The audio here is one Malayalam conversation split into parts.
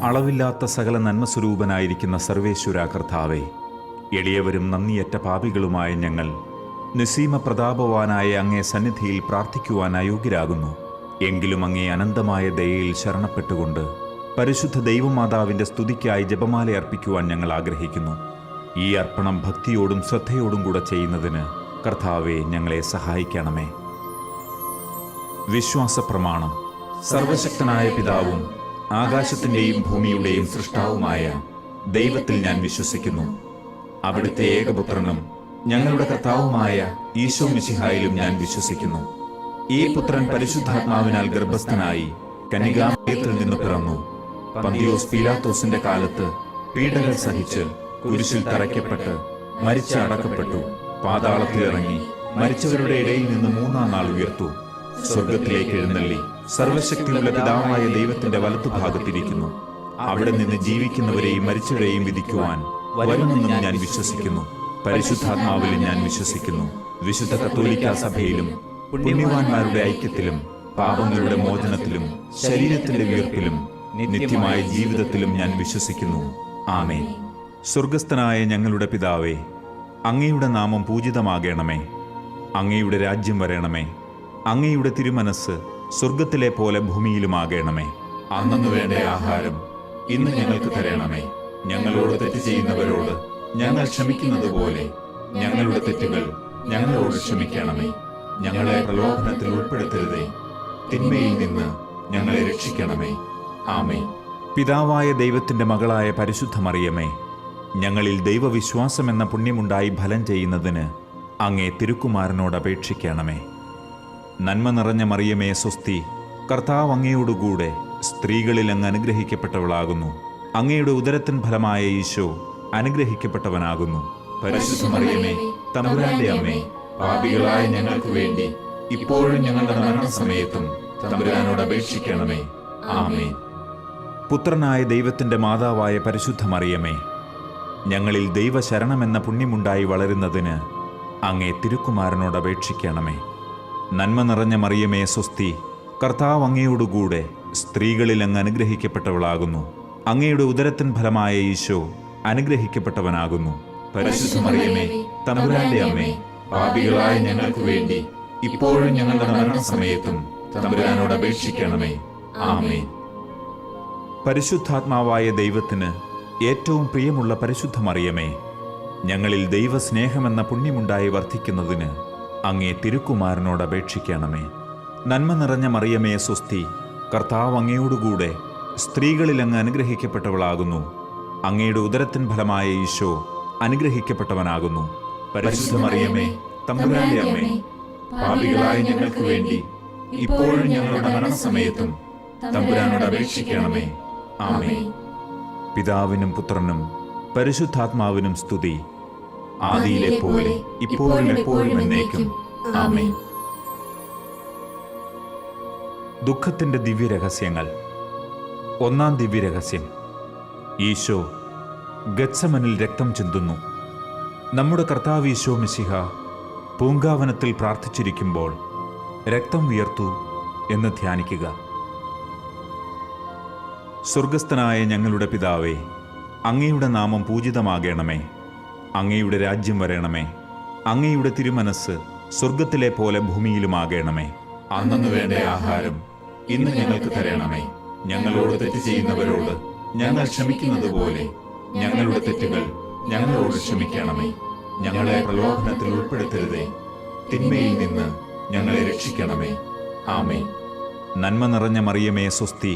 അളവില്ലാത്ത സകല നന്മസ്വരൂപനായിരിക്കുന്ന സർവേശ്വര കർത്താവേ, എളിയവരും നന്ദിയറ്റ പാപികളുമായ ഞങ്ങൾ നിസീമ പ്രതാപവാനായ അങ്ങേ സന്നിധിയിൽ പ്രാർത്ഥിക്കുവാൻ അയോഗ്യരാകുന്നു. എങ്കിലും അങ്ങേ അനന്തമായ ദയയിൽ ശരണപ്പെട്ടുകൊണ്ട് പരിശുദ്ധ ദൈവമാതാവിൻ്റെ സ്തുതിക്കായി ജപമാല അർപ്പിക്കുവാൻ ഞങ്ങൾ ആഗ്രഹിക്കുന്നു. ഈ അർപ്പണം ഭക്തിയോടും ശ്രദ്ധയോടും കൂടെ ചെയ്യുന്നതിന് കർത്താവെ ഞങ്ങളെ സഹായിക്കണമേ. വിശ്വാസ പ്രമാണം. സർവശക്തനായ പിതാവും ആകാശത്തിൻ്റെയും ഭൂമിയുടെയും സൃഷ്ടാവുമായ ദൈവത്തിൽ ഞാൻ വിശ്വസിക്കുന്നു. അവിടുത്തെ ഏകപുത്രനും ഞങ്ങളുടെ കർത്താവുമായ ഈശോ മിശിഹായിലും ഞാൻ വിശ്വസിക്കുന്നു. ഈ പുത്രൻ പരിശുദ്ധാത്മാവിനാൽ ഗർഭസ്ഥനായി കന്യകാമറിയത്തിൽ നിന്ന് പിറന്നു. പന്തിയോസ് പീലാത്തോസിന്റെ കാലത്ത് പീഡകൾ സഹിച്ച് കുരിശിൽ തറയ്ക്കപ്പെട്ട് മരിച്ച് അടക്കപ്പെട്ടു. പാതാളത്തിലിറങ്ങി മരിച്ചവരുടെ ഇടയിൽ നിന്ന് മൂന്നാം നാൾ ഉയർത്തു. സ്വർഗത്തിലേക്ക് എഴുന്നള്ളി സർവശക്തിയുള്ള പിതാവായ ദൈവത്തിന്റെ വലത്തുഭാഗത്തിരിക്കുന്നു. അവിടെ നിന്ന് ജീവിക്കുന്നവരെയും മരിച്ചവരെയും വിധിക്കുവാൻ വരുമെന്നും ഞാൻ വിശ്വസിക്കുന്നു. പരിശുദ്ധാത്മാവിലും ഞാൻ വിശ്വസിക്കുന്നു. വിശുദ്ധ കത്തോലിക്കാ സഭയിലും പുണ്യവാന്മാരുടെ ഐക്യത്തിലും പാപങ്ങളുടെ മോചനത്തിലും ശരീരത്തിന്റെ ഉയർപ്പിലും നിത്യമായ ജീവിതത്തിലും ഞാൻ വിശ്വസിക്കുന്നു. ആമേൻ. സ്വർഗസ്ഥനായ ഞങ്ങളുടെ പിതാവേ, അങ്ങയുടെ നാമം പൂജിതമാകണമേ. അങ്ങയുടെ രാജ്യം വരണമേ. അങ്ങയുടെ തിരുമനസ് സ്വർഗത്തിലെ പോലെ ഭൂമിയിലുമാകണമേ. അന്നന്ന് വേണ്ട ആഹാരം ഇന്ന് ഞങ്ങൾക്ക് തരണമേ. ഞങ്ങളോട് തെറ്റ് ചെയ്യുന്നവരോട് ഞങ്ങൾ ക്ഷമിക്കുന്നത് പോലെ ഞങ്ങളുടെ തെറ്റുകൾ ഞങ്ങളോട് ക്ഷമിക്കണമേ. ഞങ്ങളെ പ്രലോഭനത്തിൽ ഉൾപ്പെടുത്തരുതേ, തിന്മയിൽ നിന്ന് ഞങ്ങളെ രക്ഷിക്കണമേ. ആമേൻ. പിതാവായ ദൈവത്തിന്റെ മകളായ പരിശുദ്ധ മറിയമേ, ഞങ്ങളിൽ ദൈവവിശ്വാസം എന്ന പുണ്യമുണ്ടായി ഫലം ചെയ്യുന്നതിന് അങ്ങേ തിരുക്കുമാരനോട് അപേക്ഷിക്കണമേ. നന്മ നിറഞ്ഞ മറിയമേ സ്വസ്തി, കർത്താവ് അങ്ങയോടുകൂടെ സ്ത്രീകളിൽ അങ്ങ് അനുഗ്രഹിക്കപ്പെട്ടവളാകുന്നു. അങ്ങയുടെ ഉദരത്തിൻ ഫലമായ ഈശോ അനുഗ്രഹിക്കപ്പെട്ടവനാകുന്നു. പരിശുദ്ധ മറിയമേ, തമ്പുരാന്റെ അമ്മേ, പാപികളായ ഞങ്ങൾക്ക് വേണ്ടി ഇപ്പോഴും ഞങ്ങളുടെ മരണസമയത്തും തമ്പുരാനോട് അപേക്ഷിക്കണമേ. ആമേൻ. പുത്രനായ ദൈവത്തിന്റെ മാതാവായ പരിശുദ്ധ മറിയമേ, ഞങ്ങളിൽ ദൈവശരണമെന്ന പുണ്യമുണ്ടായി വളരുന്നതിന് അങ്ങേ തിരുക്കുമാരനോട് അപേക്ഷിക്കണമേ. നന്മ നിറഞ്ഞ മറിയമേ സ്വസ്തി, കർത്താവ് അങ്ങയോടുകൂടെ സ്ത്രീകളിൽ അങ്ങ് അനുഗ്രഹിക്കപ്പെട്ടവളാകുന്നു. അങ്ങയുടെ ഉദരത്തിൻ ഫലമായ ഈശോ അനുഗ്രഹിക്കപ്പെട്ടവനാകുന്നു. പരിശുദ്ധ മറിയമേ, തമ്പുരാന്റെ അമ്മേ, പാപികളായ ഞങ്ങൾക്ക് വേണ്ടി ഇപ്പോഴും ഞങ്ങളുടെ മരണസമയത്തും തമ്പുരാനോട് അപേക്ഷിക്കണമേ. ആമേൻ. പരിശുദ്ധാത്മാവായ ദൈവത്തിന് ഏറ്റവും പ്രിയമുള്ള പരിശുദ്ധ മറിയമേ, ഞങ്ങളിൽ ദൈവസ്നേഹമെന്ന പുണ്യമുണ്ടായി വർദ്ധിക്കുന്നതിന് അങ്ങേ തിരുക്കുമാരനോട് അപേക്ഷിക്കണമേ. നന്മ നിറഞ്ഞ മറിയമേ സ്വസ്തി, കർത്താവ് അങ്ങയോടുകൂടെ സ്ത്രീകളിൽ അങ്ങ് അനുഗ്രഹിക്കപ്പെട്ടവളാകുന്നു. അങ്ങയുടെ ഉദരത്തിൻ ഫലമായ ഈശോ അനുഗ്രഹിക്കപ്പെട്ടവനാകുന്നു. പരിശുദ്ധ മറിയമേ, തമ്പുരാന്റെ അമ്മേ, പാപികളായ ഞങ്ങൾക്ക് വേണ്ടി ഇപ്പോഴും ഞങ്ങളുടെ മരണസമയത്തും തമ്പുരാനോട് അപേക്ഷിക്കണമേ. ആമേൻ. പിതാവിനും പുത്രനും പരിശുദ്ധാത്മാവിനും സ്തുതി, ആദിയിലെ പോലെ ഇപ്പോഴും എപ്പോഴും എന്നേക്കും. ആമേൻ. ദുഃഖത്തിന്റെ ദിവ്യരഹസ്യങ്ങൾ. ഒന്നാം ദിവ്യരഹസ്യം. ഈശോ ഗത്സമനിൽ രക്തം ചിന്തുന്നു. നമ്മുടെ കർത്താവ് ഈശോ മിശിഹ പൂങ്കാവനത്തിൽ പ്രാർത്ഥിച്ചിരിക്കുമ്പോൾ രക്തം വിയർത്തു എന്ന് ധ്യാനിക്കുക. സ്വർഗസ്ഥനായ ഞങ്ങളുടെ പിതാവേ, അങ്ങയുടെ നാമം പൂജിതമാകണമേ. അങ്ങയുടെ രാജ്യം വരണമേ. അങ്ങയുടെ തിരുമനസ് സ്വർഗത്തിലെ പോലെ ഭൂമിയിലുമാകണമേ. അന്നന്ന് വേണ്ട ആഹാരം ഇന്ന് ഞങ്ങൾക്ക് തരണമേ. ഞങ്ങളോട് തെറ്റ് ചെയ്യുന്നവരോട് ഞങ്ങൾ ക്ഷമിക്കുന്നത് പോലെ ഞങ്ങളുടെ തെറ്റുകൾ ഞങ്ങളോട് ക്ഷമിക്കണമേ. ഞങ്ങളെ പ്രലോഭനത്തിൽ ഉൾപ്പെടുത്തരുതേ, തിന്മയിൽ നിന്ന് ഞങ്ങളെ രക്ഷിക്കണമേ. ആമേൻ. നന്മ നിറഞ്ഞ മറിയമേ സ്വസ്തി,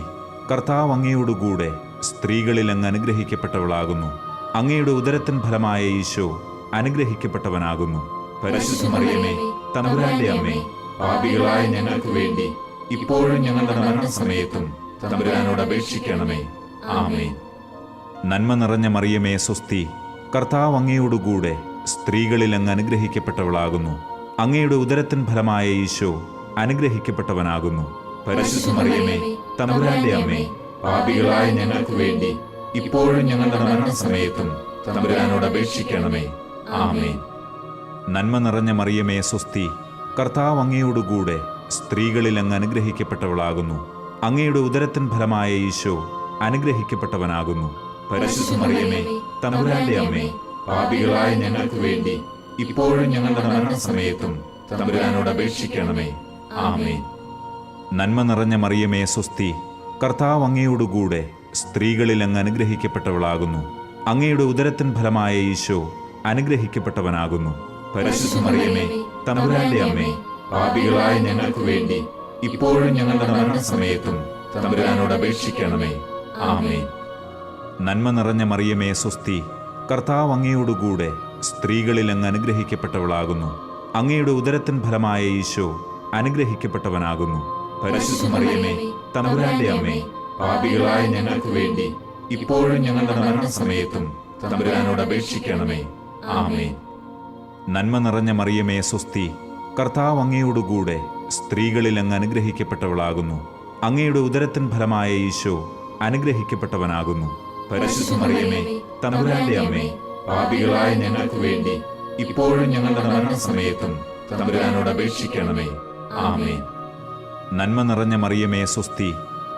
കർത്താവ് അങ്ങയോടുകൂടെ സ്ത്രീകളിൽ അങ്ങ് അനുഗ്രഹിക്കപ്പെട്ടവളാകുന്നു. അങ്ങയുടെ ഉദരത്തിൻ ഫലമായ ഈശോ അനുഗ്രഹിക്കപ്പെട്ടവനാകുന്നു. പരിശുദ്ധ മറിയമേ, തമ്പുരാന്റെ അമ്മേ, പാപികളായ ഞങ്ങൾക്ക് വേണ്ടി ഇപ്പോഴും ഞങ്ങളുടെ മരണസമയത്തും തമ്പുരാനോട് അപേക്ഷിക്കണമേ. ആമേൻ. നന്മ നിറഞ്ഞ മറിയമേ സ്വസ്തി, കർത്താവ് അങ്ങയോടുകൂടെ സ്ത്രീകളിൽ അങ്ങ് അനുഗ്രഹിക്കപ്പെട്ടവളാകുന്നു. അങ്ങയുടെ ഉദരത്തിൻ ഫലമായ ഈശോ അനുഗ്രഹിക്കപ്പെട്ടവനാകുന്നു. പരിശുദ്ധ മറിയമേ, തമ്പുരാന്റെ അമ്മേ, പാപികളായ ഞങ്ങൾക്ക് വേണ്ടി ഇപ്പോഴും ഞങ്ങളുടെ മരണസമയത്തും തമ്പുരാനോട് അപേക്ഷിക്കണമേ. ആമേൻ. നന്മ നിറഞ്ഞ മറിയമേ സ്വസ്തി, കർത്താവ് അങ്ങയോടുകൂടെ സ്ത്രീകളിൽ അങ്ങ് അനുഗ്രഹിക്കപ്പെട്ടവളാകുന്നു. അങ്ങയുടെ ഉദരത്തിൻ ഫലമായ ഈശോ അനുഗ്രഹിക്കപ്പെട്ടവനാകുന്നു. പരിശുദ്ധ മറിയമേ, തമ്പുരാന്റെ അമ്മേ, പാപികളായ ഞങ്ങൾക്ക് വേണ്ടി ഇപ്പോഴും ഞങ്ങളുടെ മരണസമയത്തും തമ്പുരാനോട് അപേക്ഷിക്കണമേ. ആമേൻ. നന്മ നിറഞ്ഞ മറിയമേ സ്വസ്തി, കർത്താവ് അങ്ങയോടുകൂടെ സ്ത്രീകളിൽ അങ്ങ് അനുഗ്രഹിക്കപ്പെട്ടവളാകുന്നു. അങ്ങയുടെ ഉദരത്തിൻ ഫലമായ ഈശോ അനുഗ്രഹിക്കപ്പെട്ടവനാകുന്നു. പരിശുദ്ധ മറിയമേ, തമ്പുരാന്റെ അമ്മേ, പാപികളായ ഞങ്ങൾക്ക് വേണ്ടി ഇപ്പോഴും ഞങ്ങളുടെ മരണസമയത്തും തമ്പുരാനോട് അപേക്ഷിക്കണമേ. ആമേൻ. നന്മ നിറഞ്ഞ മറിയമേ സ്വസ്തി, കർത്താവ് അങ്ങയോടുകൂടെ സ്ത്രീകളിൽ അങ്ങ് അനുഗ്രഹിക്കപ്പെട്ടവളാകുന്നു. അങ്ങയുടെ ഉദരത്തിൻ ഫലമായ ഈശോ അനുഗ്രഹിക്കപ്പെട്ടവനാകുന്നു. പരിശുദ്ധ മറിയമേ, തമ്പുരാന്റെ അമ്മേ, പാപികളായ ഞങ്ങൾക്ക് വേണ്ടി ഇപ്പോഴും ഞങ്ങളുടെ മരണസമയത്തും തമ്പുരാനോട് അപേക്ഷിക്കണമേ. ആമേൻ. നന്മ നിറഞ്ഞ മറിയമേ സ്വസ്തി, കർത്താവ് അങ്ങയോടുകൂടെ സ്ത്രീകളിൽ അങ്ങ് അനുഗ്രഹിക്കപ്പെട്ടവളാകുന്നു. അങ്ങയുടെ ഉദരത്തിൻ ഫലമായ ഈശോ അനുഗ്രഹിക്കപ്പെട്ടവനാകുന്നു. പരിശുദ്ധ മറിയമേ, തമ്പുരാന്റെ അമ്മേ, പാപികളായ ഞങ്ങൾക്ക് വേണ്ടി ഇപ്പോഴും ഞങ്ങളുടെ മരണസമയത്തും തമ്പുരാനോട് അപേക്ഷിക്കണമേ. ആമേൻ. നന്മ നിറഞ്ഞ മറിയമേ സ്വസ്തി,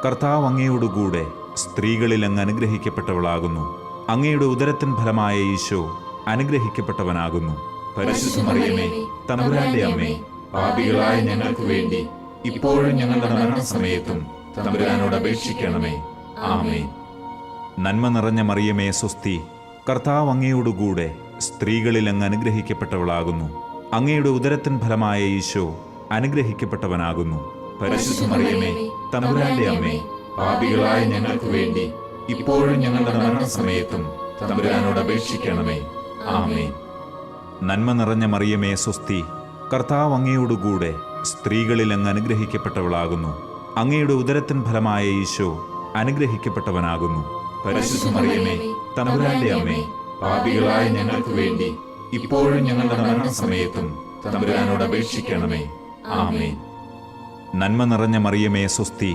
കർത്താവ് അങ്ങയോടുകൂടെ സ്ത്രീകളിൽ അങ്ങ് അനുഗ്രഹിക്കപ്പെട്ടവളാകുന്നു. അങ്ങയുടെ ഉദരത്തിൻ ഫലമായ ഈശോ അനുഗ്രഹിക്കപ്പെട്ടവനാകുന്നു. പരിശുദ്ധ മറിയമേ, തമ്പുരാന്റെ അമ്മേ, പാപികളായ ഞങ്ങൾക്ക് വേണ്ടി ഇപ്പോഴും ഞങ്ങളുടെ മരണസമയത്തും തമ്പുരാനോട് അപേക്ഷിക്കണമേ. ആമേൻ. നന്മ നിറഞ്ഞ മറിയമേ സ്വസ്തി, കർത്താവ് അങ്ങയോടുകൂടെ സ്ത്രീകളിൽ അങ്ങ് അനുഗ്രഹിക്കപ്പെട്ടവളാകുന്നു. അങ്ങയുടെ ഉദരത്തിൻ ഫലമായ ഈശോ അനുഗ്രഹിക്കപ്പെട്ടവനാകുന്നു. പരിശുദ്ധ മറിയമേ, തമ്പുരാന്റെ അമ്മേ, പാപികളായ ഞങ്ങൾക്ക് വേണ്ടി ഇപ്പോഴും ഞങ്ങളുടെ മരണസമയത്തും തമ്പുരാനോട് അപേക്ഷിക്കണമേ. ആമേൻ. നന്മ നിറഞ്ഞ മറിയമേ സ്വസ്തി, കർത്താവ് അങ്ങയോടുകൂടെ സ്ത്രീകളിൽ അങ്ങ് അനുഗ്രഹിക്കപ്പെട്ടവളാകുന്നു. അങ്ങയുടെ ഉദരത്തിൻ ഫലമായ ഈശോ അനുഗ്രഹിക്കപ്പെട്ടവനാകുന്നു. പരിശുദ്ധ മറിയമേ, തമ്പുരാന്റെ അമ്മേ, പാപികളായ ഞങ്ങൾക്ക് വേണ്ടി ഇപ്പോഴും ഞങ്ങളുടെ മരണസമയത്തും തമ്പുരാനോട് അപേക്ഷിക്കണമേ. ആമേൻ. നന്മ നിറഞ്ഞ മറിയമേ സ്വസ്തി,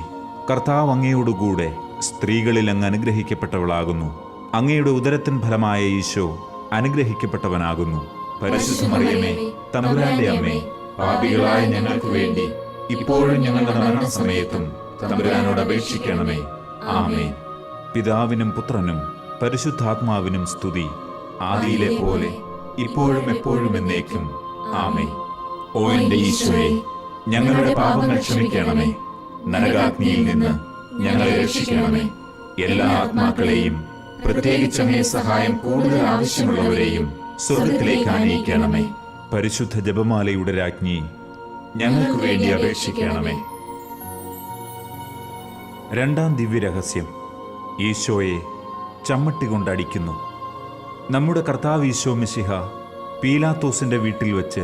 കർത്താവ് അങ്ങയോടുകൂടെ സ്ത്രീകളിൽ അങ്ങ് അനുഗ്രഹിക്കപ്പെട്ടവളാകുന്നു. അങ്ങയുടെ ഉദരത്തിൻ ഫലമായ ഈശോ അനുഗ്രഹിക്കപ്പെട്ടവനാകുന്നു. പരിശുദ്ധ മറിയമേ, തമ്പുരാന്റെ അമ്മേ, പാപികളായ ഞങ്ങൾക്ക് വേണ്ടി ഇപ്പോഴും ഞങ്ങളുടെ മരണസമയത്തും തമ്പുരാനോട് അപേക്ഷിക്കണമേ. ആമേൻ. പിതാവിനും പുത്രനും പരിശുദ്ധാത്മാവിനും സ്തുതി, ആദിയിലെ പോലെ ഇപ്പോഴും എപ്പോഴും എന്നേക്കും. ആമേൻ. ഓ എന്റെ ഈശോയെ, ഞങ്ങളുടെ പാപങ്ങൾ ക്ഷമിക്കണമേ. നരകാഗ്നിയിൽ നിന്ന് ഞങ്ങളെ രക്ഷിക്കണമേ. എല്ലാ ആത്മാക്കളെയും, പ്രത്യേകിച്ച് അങ്ങേ സഹായം കൂടുതൽ ആവശ്യമുള്ളവരെയും സ്വർഗത്തിലേക്ക് ആനയിക്കണമേ. പരിശുദ്ധ ജപമാലയുടെ രാജ്ഞി, ഞങ്ങൾക്ക് വേണ്ടി അപേക്ഷിക്കണമേ. രണ്ടാം ദിവ്യരഹസ്യം, ഈശോയെ ചമ്മട്ടി കൊണ്ടടിക്കുന്നു. നമ്മുടെ കർത്താവ് ഈശോ മിശിഹ പീലാത്തോസിന്റെ വീട്ടിൽ വച്ച്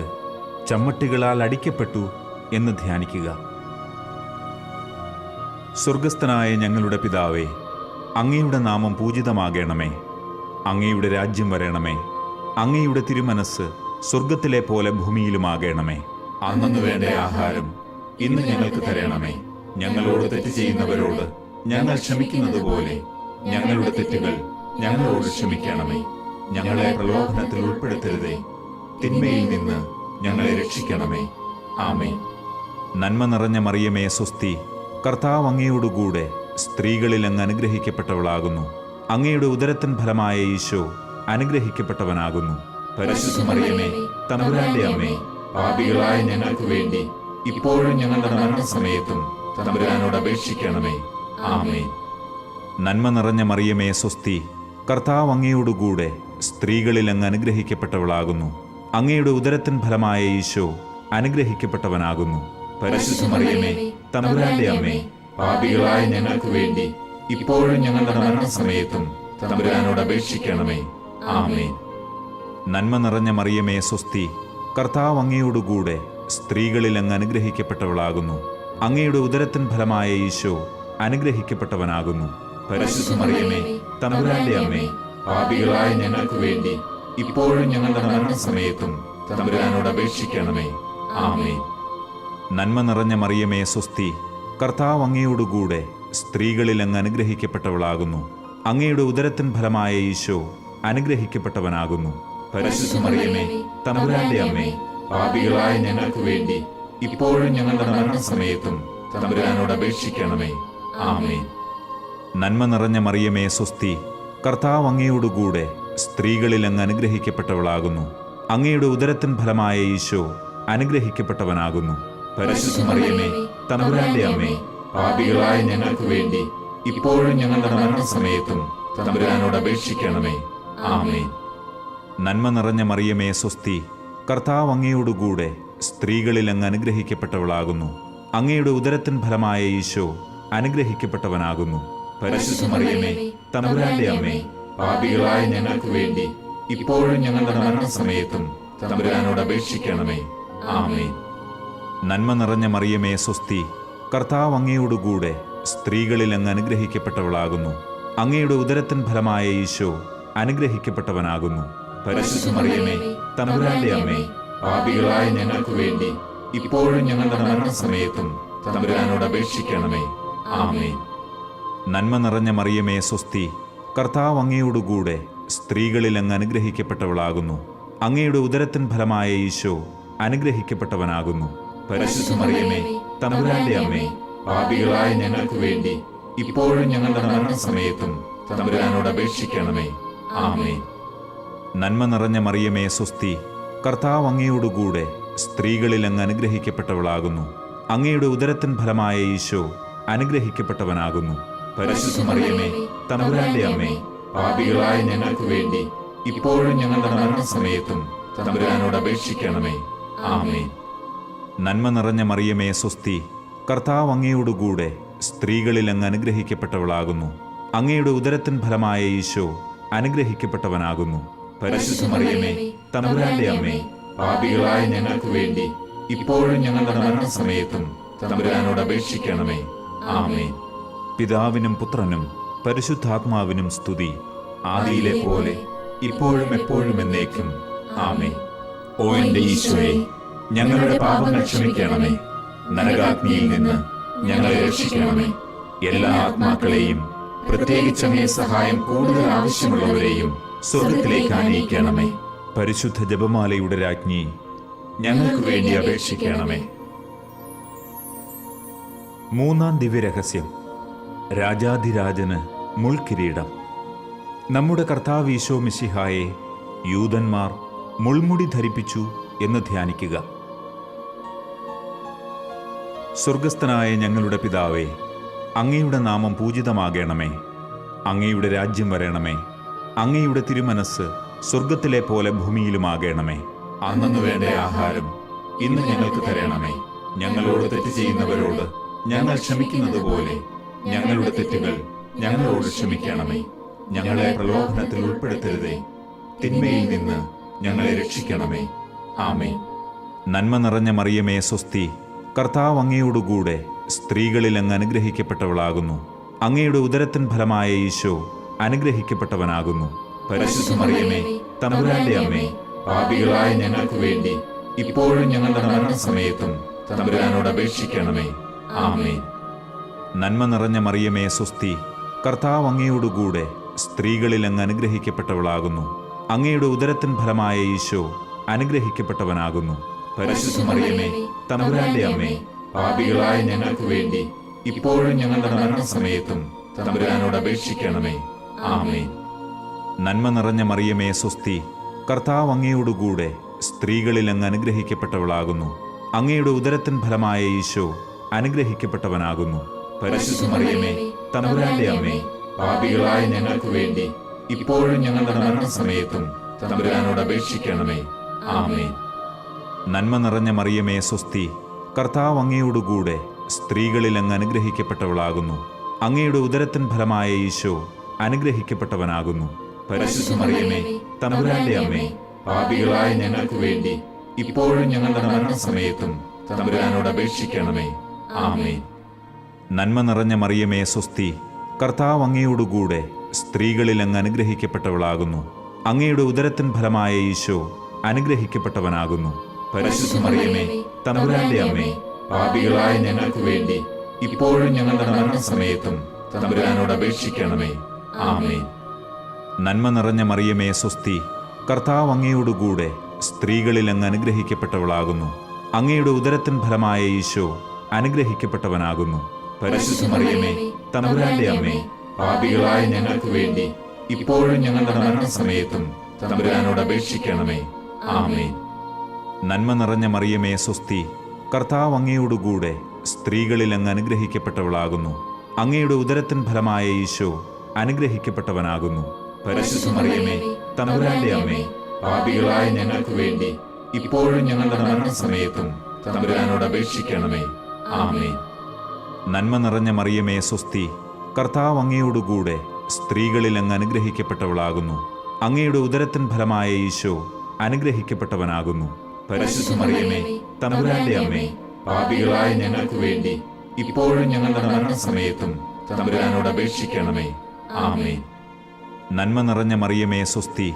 ചമ്മട്ടികളാൽ അടിക്കപ്പെട്ടു എന്ന് ധ്യാനിക്കുക. സ്വർഗസ്ഥനായ ഞങ്ങളുടെ പിതാവേ, അങ്ങയുടെ നാമം പൂജിതമാകണമേ. അങ്ങയുടെ രാജ്യം വരണമേ. അങ്ങയുടെ തിരുമനസ് സ്വർഗത്തിലെ പോലെ ഭൂമിയിലുമാകണമേ. അന്നു വേണ്ട ആഹാരം ഇന്ന് ഞങ്ങൾക്ക് തരണമേ. ഞങ്ങളോട് തെറ്റ് ചെയ്യുന്നവരോട് ഞങ്ങൾ ക്ഷമിക്കുന്നത് പോലെ ഞങ്ങളുടെ തെറ്റുകൾ ഞങ്ങളോട് ക്ഷമിക്കണമേ. ഞങ്ങളെ പ്രലോഭനത്തിൽ ഉൾപ്പെടുത്തരുതേ, തിന്മയിൽ നിന്ന് ഞങ്ങളെ രക്ഷിക്കണമേ. ആമേൻ. നന്മ നിറഞ്ഞ മറിയമേ സ്വസ്തി, കർത്താവ് അങ്ങയോടുകൂടെ സ്ത്രീകളിൽ അങ്ങ് അനുഗ്രഹിക്കപ്പെട്ടവളാകുന്നു. അങ്ങയുടെ ഉദരത്തിൻ ഫലമായ ഈശോ അനുഗ്രഹിക്കപ്പെട്ടവനാകുന്നു. പരിശുദ്ധ മറിയമേ, തമ്പുരാന്റെ അമ്മേ, പാപികളായ ഞങ്ങൾക്ക് വേണ്ടി ഇപ്പോഴും ഞങ്ങളുടെ മരണസമയത്തും തമ്പുരാനോട് അപേക്ഷിക്കണമേ. ആമേൻ. നന്മ നിറഞ്ഞ മറിയമേ സ്വസ്തി, കർത്താവ് അങ്ങയോടുകൂടെ സ്ത്രീകളിൽ അങ്ങ് അനുഗ്രഹിക്കപ്പെട്ടവളാകുന്നു. അങ്ങയുടെ ഉദരത്തിൻ ഫലമായ ഈശോ അനുഗ്രഹിക്കപ്പെട്ടവനാകുന്നു. പരിശുദ്ധ മറിയമേ, തമ്പുരാന്റെ അമ്മേ, പാപികളായ ഞങ്ങൾക്ക് വേണ്ടി ഇപ്പോഴും ഞങ്ങളുടെ മരണസമയത്തും തമ്പുരാനോട് അപേക്ഷിക്കണമേ. ആമേൻ. നന്മ നിറഞ്ഞ മറിയമേ സ്വസ്തി, കർത്താവ് അങ്ങയോടുകൂടെ സ്ത്രീകളിൽ അങ്ങ് അനുഗ്രഹിക്കപ്പെട്ടവളാകുന്നു. അങ്ങയുടെ ഉദരത്തിൻ ഫലമായ ഈശോ അനുഗ്രഹിക്കപ്പെട്ടവനാകുന്നു. പരിശുദ്ധ മറിയമേ, തമ്പുരാന്റെ അമ്മേ, പാപികളായ ഞങ്ങൾക്ക് വേണ്ടി ഇപ്പോഴും ഞങ്ങളുടെ മരണസമയത്തും തമ്പുരാനോട് അപേക്ഷിക്കണമേ. ആമേൻ. നന്മ നിറഞ്ഞ മറിയമേ സ്വസ്തി, കർത്താവ് അങ്ങയോടുകൂടെ സ്ത്രീകളിൽ അങ്ങ് അനുഗ്രഹിക്കപ്പെട്ടവളാകുന്നു. അങ്ങയുടെ ഉദരത്തിൻ ഫലമായ ഈശോ അനുഗ്രഹിക്കപ്പെട്ടവനാകുന്നു. പരിശുദ്ധ മറിയമേ, തമ്പുരാന്റെ അമ്മേ, പാപികളായ ഞങ്ങൾക്ക് വേണ്ടി ഇപ്പോഴും ഞങ്ങളുടെ മരണസമയത്തും തമ്പുരാനോട് അപേക്ഷിക്കണമേ. ആമേൻ. നന്മ നിറഞ്ഞ മറിയമേ സ്വസ്തി, കർത്താവ് അങ്ങയോടുകൂടെ സ്ത്രീകളിൽ അങ്ങ് അനുഗ്രഹിക്കപ്പെട്ടവളാകുന്നു. അങ്ങയുടെ ഉദരത്തിൻ ഫലമായ ഈശോ അനുഗ്രഹിക്കപ്പെട്ടവനാകുന്നു. പരിശുദ്ധ മറിയമേ, തമ്പുരാന്റെ അമ്മേ, പാപികളായ ഞങ്ങൾക്ക് വേണ്ടി ഇപ്പോഴും ഞങ്ങളുടെ മരണസമയത്തും തമ്പുരാനോട് അപേക്ഷിക്കണമേ. ആമേൻ. നന്മ നിറഞ്ഞ മറിയമേ സ്വസ്തി, കർത്താവ് അങ്ങയോടുകൂടെ സ്ത്രീകളിൽ അങ്ങ് അനുഗ്രഹിക്കപ്പെട്ടവളാകുന്നു. അങ്ങയുടെ ഉദരത്തിൻ ഫലമായ ഈശോ അനുഗ്രഹിക്കപ്പെട്ടവനാകുന്നു. പരിശുദ്ധ മറിയമേ, തമ്പുരാന്റെ അമ്മേ, പാപികളായ ഞങ്ങൾക്ക് വേണ്ടി ഇപ്പോഴും ഞങ്ങളുടെ മരണസമയത്തും തമ്പുരാനോട് അപേക്ഷിക്കണമേ. ആമേൻ. നന്മ നിറഞ്ഞ മറിയമേ സ്വസ്തി, കർത്താവ് അങ്ങയോടുകൂടെ സ്ത്രീകളിൽ അങ്ങ് അനുഗ്രഹിക്കപ്പെട്ടവളാകുന്നു. അങ്ങയുടെ ഉദരത്തിൻ ഫലമായ ഈശോ അനുഗ്രഹിക്കപ്പെട്ടവനാകുന്നു. പരിശുദ്ധ മറിയമേ, തമ്പുരാന്റെ അമ്മേ, പാപികളായ ഞങ്ങൾക്ക് വേണ്ടി ഇപ്പോഴും ഞങ്ങളുടെ മരണസമയത്തും തമ്പുരാനോട് അപേക്ഷിക്കണമേ. ആമേൻ. നന്മ നിറഞ്ഞ മറിയമേ സ്വസ്തി, കർത്താവ് അങ്ങയോടുകൂടെ സ്ത്രീകളിൽ അങ്ങ് അനുഗ്രഹിക്കപ്പെട്ടവളാകുന്നു. അങ്ങയുടെ ഉദരത്തിൻ ഫലമായ ഈശോ അനുഗ്രഹിക്കപ്പെട്ടവനാകുന്നു. പരിശുദ്ധ മറിയമേ, തമ്പുരാന്റെ അമ്മേ, പാപികളായ ഞങ്ങൾക്ക് വേണ്ടി ഇപ്പോഴും ഞങ്ങളുടെ മരണസമയത്തും തമ്പുരാനോട് അപേക്ഷിക്കണമേ. ആമേൻ. നന്മ നിറഞ്ഞ മറിയമേ സ്വസ്തി, കർത്താവ് അങ്ങയോടുകൂടെ സ്ത്രീകളിൽ അങ്ങ് അനുഗ്രഹിക്കപ്പെട്ടവളാകുന്നു. അങ്ങയുടെ ഉദരത്തിൻ ഫലമായ ഈശോ അനുഗ്രഹിക്കപ്പെട്ടവനാകുന്നു. പരിശുദ്ധ മറിയമേ, തമ്പുരാന്റെ അമ്മേ, പാപികളായ ഞങ്ങൾക്ക് വേണ്ടി ഇപ്പോഴും ഞങ്ങളുടെ മരണസമയത്തും തമ്പുരാനോട് അപേക്ഷിക്കണമേ. ആമേൻ. നന്മ നിറഞ്ഞ മറിയമേ സ്വസ്തി, കർത്താവ് അങ്ങയോടുകൂടെ സ്ത്രീകളിൽ അങ്ങ് അനുഗ്രഹിക്കപ്പെട്ടവളാകുന്നു. അങ്ങയുടെ ഉദരത്തിൻ ഫലമായ ഈശോ അനുഗ്രഹിക്കപ്പെട്ടവനാകുന്നു. പരിശുദ്ധ മറിയമേ, തമ്പുരാന്റെ അമ്മേ, പാപികളായ ഞങ്ങൾക്ക് വേണ്ടി ഇപ്പോഴും ഞങ്ങളുടെ മരണസമയത്തും തമ്പുരാനോട് അപേക്ഷിക്കണമേ. ആമേൻ. പിതാവിനും പുത്രനും പരിശുദ്ധാത്മാവിനും സ്തുതി, ആദിയിലെ പോലെ ഇപ്പോഴും എപ്പോഴും എന്നേക്കും. ആമേൻ. ഓ എന്റെ ഈശോയെ, ഞങ്ങളുടെ പാപങ്ങൾ ക്ഷമിക്കണമേ. നരകാഗ്നിയിൽ നിന്ന് ഞങ്ങളെ രക്ഷിക്കണമേ. എല്ലാ ആത്മാക്കളെയും, പ്രത്യേകിച്ച് അങ്ങേ സഹായം കൂടുതൽ ആവശ്യമുള്ളവരെയും സ്വർഗത്തിലേക്ക് ആനയിക്കണമേ. പരിശുദ്ധ ജപമാലയുടെ രാജ്ഞി, ഞങ്ങൾക്ക് വേണ്ടി അപേക്ഷിക്കണമേ. മൂന്നാം ദിവ്യരഹസ്യം, രാജാധിരാജന് മുൾക്കിരീടം. നമ്മുടെ കർത്താവ് ഈശോ മിശിഹായെ യൂദന്മാർ മുൾമുടി ധരിപ്പിച്ചു എന്ന് ധ്യാനിക്കുക. സ്വർഗസ്ഥനായ ഞങ്ങളുടെ പിതാവേ, അങ്ങയുടെ നാമം പൂജിതമാകണമേ. അങ്ങയുടെ രാജ്യം വരണമേ. അങ്ങയുടെ തിരുമനസ് സ്വർഗത്തിലെ പോലെ ഭൂമിയിലുമാകണമേ. അന്നു വേണ്ട ആഹാരം ഇന്ന് ഞങ്ങൾക്ക് തരണമേ. ഞങ്ങളോട് തെറ്റ് ചെയ്യുന്നവരോട് ഞങ്ങൾ ക്ഷമിക്കുന്നത് പോലെ ഞങ്ങളുടെ തെറ്റുകൾ ഞങ്ങളോട് ക്ഷമിക്കണമേ. ഞങ്ങളെ പ്രലോഭനത്തിൽ ഉൾപ്പെടുത്തരുതേ, തിന്മയിൽ നിന്ന് ഞങ്ങളെ രക്ഷിക്കണമേ. ആമേൻ. നന്മ നിറഞ്ഞ മറിയമേ സ്വസ്തി, കർത്താവ് അങ്ങയോടുകൂടെ സ്ത്രീകളിൽ അങ്ങ് അനുഗ്രഹിക്കപ്പെട്ടവളാകുന്നു. അങ്ങയുടെ ഉദരത്തിൻ ഫലമായ ഈശോ അനുഗ്രഹിക്കപ്പെട്ടവനാകുന്നു. പരിശുദ്ധ മറിയമേ, തമ്പുരാന്റെ അമ്മേ, പാപികളായ ഞങ്ങൾക്ക് വേണ്ടി ഇപ്പോഴും ഞങ്ങളുടെ മരണസമയത്തും തമ്പുരാനോട് അപേക്ഷിക്കണമേ. ആമേൻ. നന്മ നിറഞ്ഞ മറിയമേ സ്വസ്തി, കർത്താവ് അങ്ങയോടുകൂടെ സ്ത്രീകളിൽ അങ്ങ് അനുഗ്രഹിക്കപ്പെട്ടവളാകുന്നു. അങ്ങയുടെ ഉദരത്തിൻ ഫലമായ ഈശോ അനുഗ്രഹിക്കപ്പെട്ടവനാകുന്നു. പരിശുദ്ധ മറിയമേ, തമ്പുരാന്റെ അമ്മേ, പാപികളായ ഞങ്ങൾക്ക് വേണ്ടി ഇപ്പോഴും ഞങ്ങളുടെ മരണസമയത്തും തമ്പുരാനോട് അപേക്ഷിക്കണമേ. ആമേൻ. നന്മ നിറഞ്ഞ മറിയമേ സ്വസ്തി, കർത്താവ് അങ്ങയോടുകൂടെ സ്ത്രീകളിൽ അങ്ങ് അനുഗ്രഹിക്കപ്പെട്ടവളാകുന്നു. അങ്ങയുടെ ഉദരത്തിൻ ഫലമായ ഈശോ അനുഗ്രഹിക്കപ്പെട്ടവനാകുന്നു. പരിശുദ്ധ മറിയമേ, തമ്പുരാന്റെ അമ്മേ, പാപികളായ ഞങ്ങൾക്ക് വേണ്ടി ഇപ്പോഴും ഞങ്ങളുടെ മരണസമയത്തും തമ്പുരാനോട് അപേക്ഷിക്കണമേ. ആമേൻ. നന്മ നിറഞ്ഞ മറിയമേ സ്വസ്തി, കർത്താവ് അങ്ങയോടുകൂടെ സ്ത്രീകളിൽ അങ്ങ് അനുഗ്രഹിക്കപ്പെട്ടവളാകുന്നു. അങ്ങയുടെ ഉദരത്തിൻ ഫലമായ ഈശോ അനുഗ്രഹിക്കപ്പെട്ടവനാകുന്നു. പരിശുദ്ധ മറിയമേ, തമ്പുരാന്റെ അമ്മേ, പാപികളായ ഞങ്ങൾക്ക് വേണ്ടി ഇപ്പോഴും ഞങ്ങളുടെ മരണസമയത്തും തമ്പുരാനോട് അപേക്ഷിക്കണമേ. ആമേൻ. നന്മ നിറഞ്ഞ മറിയമേ സ്വസ്തി, കർത്താവ് അങ്ങയോടുകൂടെ സ്ത്രീകളിൽ അങ്ങ് അനുഗ്രഹിക്കപ്പെട്ടവളാകുന്നു. അങ്ങയുടെ ഉദരത്തിൻ ഫലമായ ഈശോ അനുഗ്രഹിക്കപ്പെട്ടവനാകുന്നു. പരിശുദ്ധ മറിയമേ, തമ്പുരാന്റെ അമ്മേ, പാപികളായ ഞങ്ങൾക്ക് വേണ്ടി ഇപ്പോഴും ഞങ്ങളുടെ മരണസമയത്തും തമ്പുരാനോട് അപേക്ഷിക്കണമേ. ആമേൻ. നന്മ നിറഞ്ഞ മറിയമേ സ്വസ്തി, കർത്താവ് അങ്ങയോടുകൂടെ സ്ത്രീകളിൽ അങ്ങ് അനുഗ്രഹിക്കപ്പെട്ടവളാകുന്നു. അങ്ങയുടെ ഉദരത്തിൻ ഫലമായ ഈശോ അനുഗ്രഹിക്കപ്പെട്ടവനാകുന്നു. പരിശുദ്ധ മറിയമേ, തമ്പുരാന്റെ അമ്മേ, പാപികളായ ഞങ്ങൾക്ക് വേണ്ടി ഇപ്പോഴും ഞങ്ങളുടെ മരണസമയത്തും തമ്പുരാനോട് അപേക്ഷിക്കണമേ. ആമേൻ. നന്മ നിറഞ്ഞ മറിയമേ സ്വസ്തി, കർത്താവ് അങ്ങയോടുകൂടെ സ്ത്രീകളിൽ അങ്ങ് അനുഗ്രഹിക്കപ്പെട്ടവളാകുന്നു. അങ്ങയുടെ ഉദരത്തിൻ ഫലമായ ഈശോ അനുഗ്രഹിക്കപ്പെട്ടവനാകുന്നു. പരിശുദ്ധ മറിയമേ, തമ്പുരാന്റെ അമ്മേ, പാപികളായ ഞങ്ങൾക്ക് വേണ്ടി ഇപ്പോഴും ഞങ്ങളുടെ മരണസമയത്തും തമ്പുരാനോട് അപേക്ഷിക്കണമേ. ആമേൻ. നന്മ നിറഞ്ഞ മറിയമേ സ്വസ്തി, കർത്താവ് അങ്ങയോടുകൂടെ സ്ത്രീകളിൽ അങ്ങ് അനുഗ്രഹിക്കപ്പെട്ടവളാകുന്നു. അങ്ങയുടെ ഉദരത്തിൻ ഫലമായ ഈശോ അനുഗ്രഹിക്കപ്പെട്ടവനാകുന്നു. പരിശുദ്ധ മറിയമേ, തമ്പുരാന്റെ അമ്മേ, പാപികളായ ഞങ്ങൾക്ക് വേണ്ടി ഇപ്പോഴും ഞങ്ങളുടെ മരണസമയത്തും തമ്പുരാനോട് അപേക്ഷിക്കണമേ. ആമേൻ. നന്മ നിറഞ്ഞ മറിയമേ സ്വസ്തി,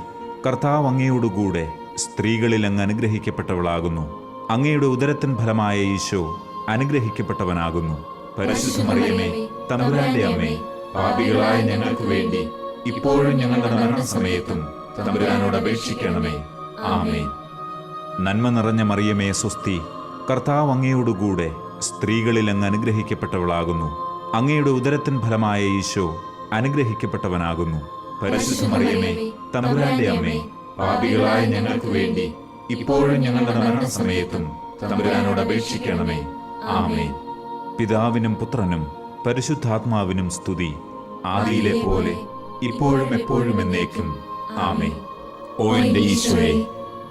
കർത്താവ് അങ്ങയോടുകൂടെ സ്ത്രീകളിൽ അങ്ങ് അനുഗ്രഹിക്കപ്പെട്ടവളാകുന്നു. അങ്ങയുടെ ഉദരത്തിൻ ഫലമായ ഈശോ അനുഗ്രഹിക്കപ്പെട്ടവനാകുന്നു. പരിശുദ്ധ മറിയമേ, തമ്പുരാന്റെ അമ്മേ, പാപികളായ ഞങ്ങൾക്ക് വേണ്ടി ഇപ്പോഴും ഞങ്ങളുടെ മരണസമയത്തും തമ്പുരാനോട് അപേക്ഷിക്കണമേ. ആമേൻ. നന്മ നിറഞ്ഞ മറിയമേ സ്വസ്തി, കർത്താവ് അങ്ങയോടുകൂടെ സ്ത്രീകളിൽ അങ്ങ് അനുഗ്രഹിക്കപ്പെട്ടവളാകുന്നു. അങ്ങയുടെ ഉദരത്തിൻ ഫലമായ ഈശോ അനുഗ്രഹിക്കപ്പെട്ടവനാകുന്നു. പരിശുദ്ധ മറിയമേ, തമ്പുരാന്റെ അമ്മേ, പാപികളായ ഞങ്ങൾക്ക് വേണ്ടി ഇപ്പോഴും ഞങ്ങളുടെ മരണസമയത്തും തമ്പുരാനോട് അപേക്ഷിക്കണമേ. ആമേൻ. പിതാവിനും പുത്രനും പരിശുദ്ധാത്മാവിനും സ്തുതി, ആദിയിലെ പോലെ ഇപ്പോഴും എപ്പോഴും എന്നേക്കും. ആമേൻ. ഓ എന്റെ ഈശോയെ,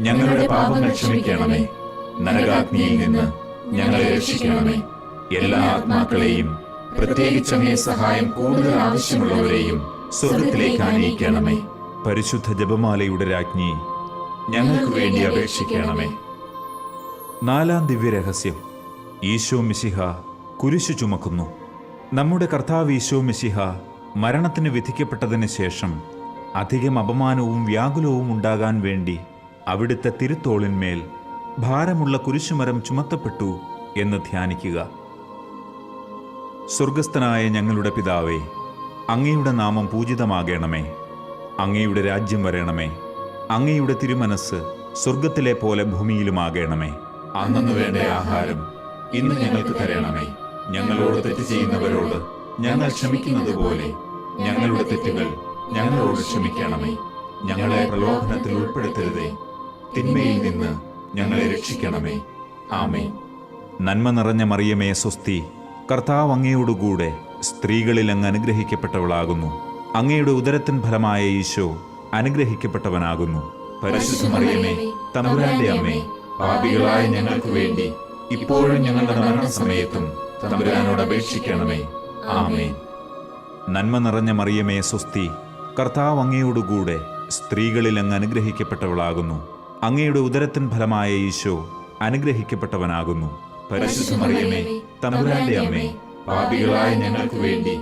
ഞങ്ങളുടെ പാപങ്ങൾ ക്ഷമിക്കണമേ. നരകാഗ്നിയിൽ നിന്ന് ഞങ്ങളെ രക്ഷിക്കണമേ. എല്ലാ ആത്മാക്കളെയും, പ്രത്യേകിച്ച് അങ്ങേ സഹായം കൂടുതൽ ആവശ്യമുള്ളവരെയും സ്വർഗത്തിലേക്ക് ആനയിക്കണമേ. പരിശുദ്ധ ജപമാലയുടെ രാജ്ഞി, ഞങ്ങൾക്ക് വേണ്ടി അപേക്ഷിക്കണമേ. 4-ാം ദിവ്യരഹസ്യം. ഈശോ മിശിഹ കുരിശു ചുമക്കുന്നു. നമ്മുടെ കർത്താവ് ഈശോ മിശിഹ മരണത്തിന് വിധിക്കപ്പെട്ടതിന് ശേഷം അധികം അപമാനവും വ്യാകുലവും ഉണ്ടാകാൻ വേണ്ടി അവിടുത്തെ തിരുത്തോളിന്മേൽ ഭാരമുള്ള കുരിശുമരം ചുമത്തപ്പെട്ടു എന്ന് ധ്യാനിക്കുക. സ്വർഗസ്ഥനായ ഞങ്ങളുടെ പിതാവേ, അങ്ങയുടെ നാമം പൂജിതമാകണമേ. അങ്ങയുടെ രാജ്യം വരണമേ. അങ്ങയുടെ തിരുമനസ് സ്വർഗത്തിലെ പോലെ ഭൂമിയിലുമാകണമേ. അന്നു വേണ്ട ആഹാരം ഇന്ന് ഞങ്ങൾക്ക് തരണമേ. ഞങ്ങളോട് തെറ്റ് ചെയ്യുന്നവരോട് ഞങ്ങൾ ക്ഷമിക്കുന്നത് പോലെ ഞങ്ങളുടെ തെറ്റുകൾ ഞങ്ങളോട് ക്ഷമിക്കണമേ. ഞങ്ങളെ പ്രലോഭനത്തിൽ ഉൾപ്പെടുത്തരുതേ, തിന്മയിൽ നിന്ന് ഞങ്ങളെ രക്ഷിക്കണമേ. ആമേൻ. നന്മ നിറഞ്ഞ മറിയമേ സ്വസ്തി, കർത്താവ് അങ്ങയോടുകൂടെ സ്ത്രീകളിൽ അങ്ങ് അനുഗ്രഹിക്കപ്പെട്ടവളാകുന്നു. അങ്ങയുടെ ഉദരത്തിൻ ഫലമായ ഈശോ അനുഗ്രഹിക്കപ്പെട്ടവനാകുന്നു. പരിശുദ്ധ മറിയമേ, തമ്പുരാന്റെ അമ്മേ, പാപികളായ ഞങ്ങൾക്ക് വേണ്ടി ഇപ്പോഴും ഞങ്ങളുടെ മരണസമയത്തും തമ്പുരാനോട് അപേക്ഷിക്കണമേ. ആമേൻ. നന്മ നിറഞ്ഞ മറിയമേ സ്വസ്തി, കർത്താവ് അങ്ങയോടുകൂടെ സ്ത്രീകളിൽ അങ്ങ് അനുഗ്രഹിക്കപ്പെട്ടവളാകുന്നു. അങ്ങയുടെ ഉദരത്തിൻ ഫലമായ ഈശോ അനുഗ്രഹിക്കപ്പെട്ടവനാകുന്നു. പരിശുദ്ധ മറിയമേ, തമ്പുരാന്റെ അമ്മേ, പാപികളായ ഞങ്ങൾക്ക് വേണ്ടി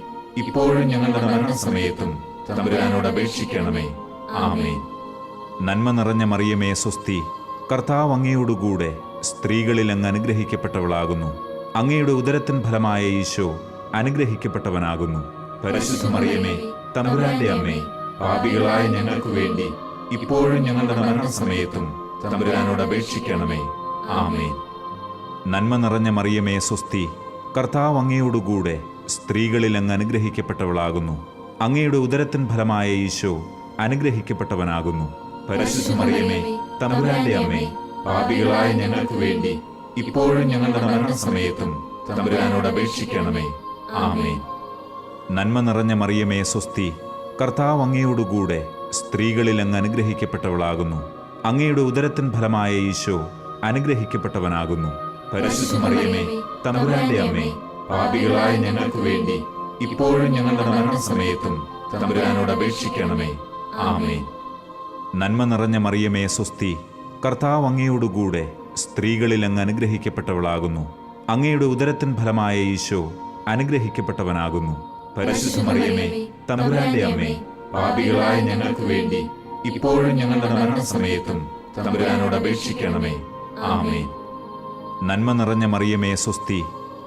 ഇപ്പോഴും ഞങ്ങളുടെ മരണസമയത്തും തമ്പുരാനോട് അപേക്ഷിക്കണമേ. ആമേൻ. നന്മ നിറഞ്ഞ മറിയമേ സ്വസ്തി, കർത്താവ് അങ്ങയോടുകൂടെ സ്ത്രീകളിൽ അങ്ങ് അനുഗ്രഹിക്കപ്പെട്ടവളാകുന്നു. അങ്ങയുടെ ഉദരത്തിൻ ഫലമായ ഈശോ അനുഗ്രഹിക്കപ്പെട്ടവനാകുന്നു. പരിശുദ്ധ മറിയമേ, തമ്പുരാന്റെ അമ്മേ, പാപികളായ ഞങ്ങൾക്ക് വേണ്ടി ഇപ്പോഴും ഞങ്ങളുടെ മരണസമയത്തും തമ്പുരാനോട് അപേക്ഷിക്കണമേ. ആമേൻ. നന്മ നിറഞ്ഞ മറിയമേ സ്വസ്തി, കർത്താവ് അങ്ങയോടുകൂടെ സ്ത്രീകളിൽ അങ്ങ് അനുഗ്രഹിക്കപ്പെട്ടവളാകുന്നു. അങ്ങയുടെ ഉദരത്തിൻ ഫലമായ ഈശോ അനുഗ്രഹിക്കപ്പെട്ടവനാകുന്നു. പരിശുദ്ധ മറിയമേ, തമ്പുരാന്റെ അമ്മേ, പാപികളായ ഞങ്ങൾക്ക് വേണ്ടി ഇപ്പോഴും ഞങ്ങളുടെ മരണസമയത്തും തമ്പുരാനോട് അപേക്ഷിക്കണമേ. ആമേൻ. നന്മ നിറഞ്ഞ മറിയമേ സ്വസ്തി, കർത്താവ് അങ്ങയോടുകൂടെ സ്ത്രീകളിൽ അങ്ങ് അനുഗ്രഹിക്കപ്പെട്ടവളാകുന്നു. അങ്ങയുടെ ഉദരത്തിൻ ഫലമായ ഈശോ അനുഗ്രഹിക്കപ്പെട്ടവനാകുന്നു. പരിശുദ്ധ മറിയമേ, തമ്പുരാന്റെ അമ്മേ, പാപികളായ ഞങ്ങൾക്ക് വേണ്ടി ഇപ്പോഴും ഞങ്ങളുടെ മരണസമയത്തും തമ്പുരാനോട് അപേക്ഷിക്കണമേ. ആമേൻ. നന്മ നിറഞ്ഞ മറിയമേ സ്വസ്തി, കർത്താവ് അങ്ങയോടുകൂടെ സ്ത്രീകളിൽ അങ്ങ് അനുഗ്രഹിക്കപ്പെട്ടവളാകുന്നു. അങ്ങയുടെ ഉദരത്തിൻ ഫലമായ ഈശോ അനുഗ്രഹിക്കപ്പെട്ടവനാകുന്നു. പരിശുദ്ധ മറിയമേ, തമ്പുരാന്റെ അമ്മേ, പാപികളായ ഞങ്ങൾക്ക് വേണ്ടി ഇപ്പോഴും ഞങ്ങളുടെ മരണസമയത്തും തമ്പുരാനോട് അപേക്ഷിക്കണമേ. ആമേൻ. നന്മ നിറഞ്ഞ മറിയമേ സ്വസ്തി,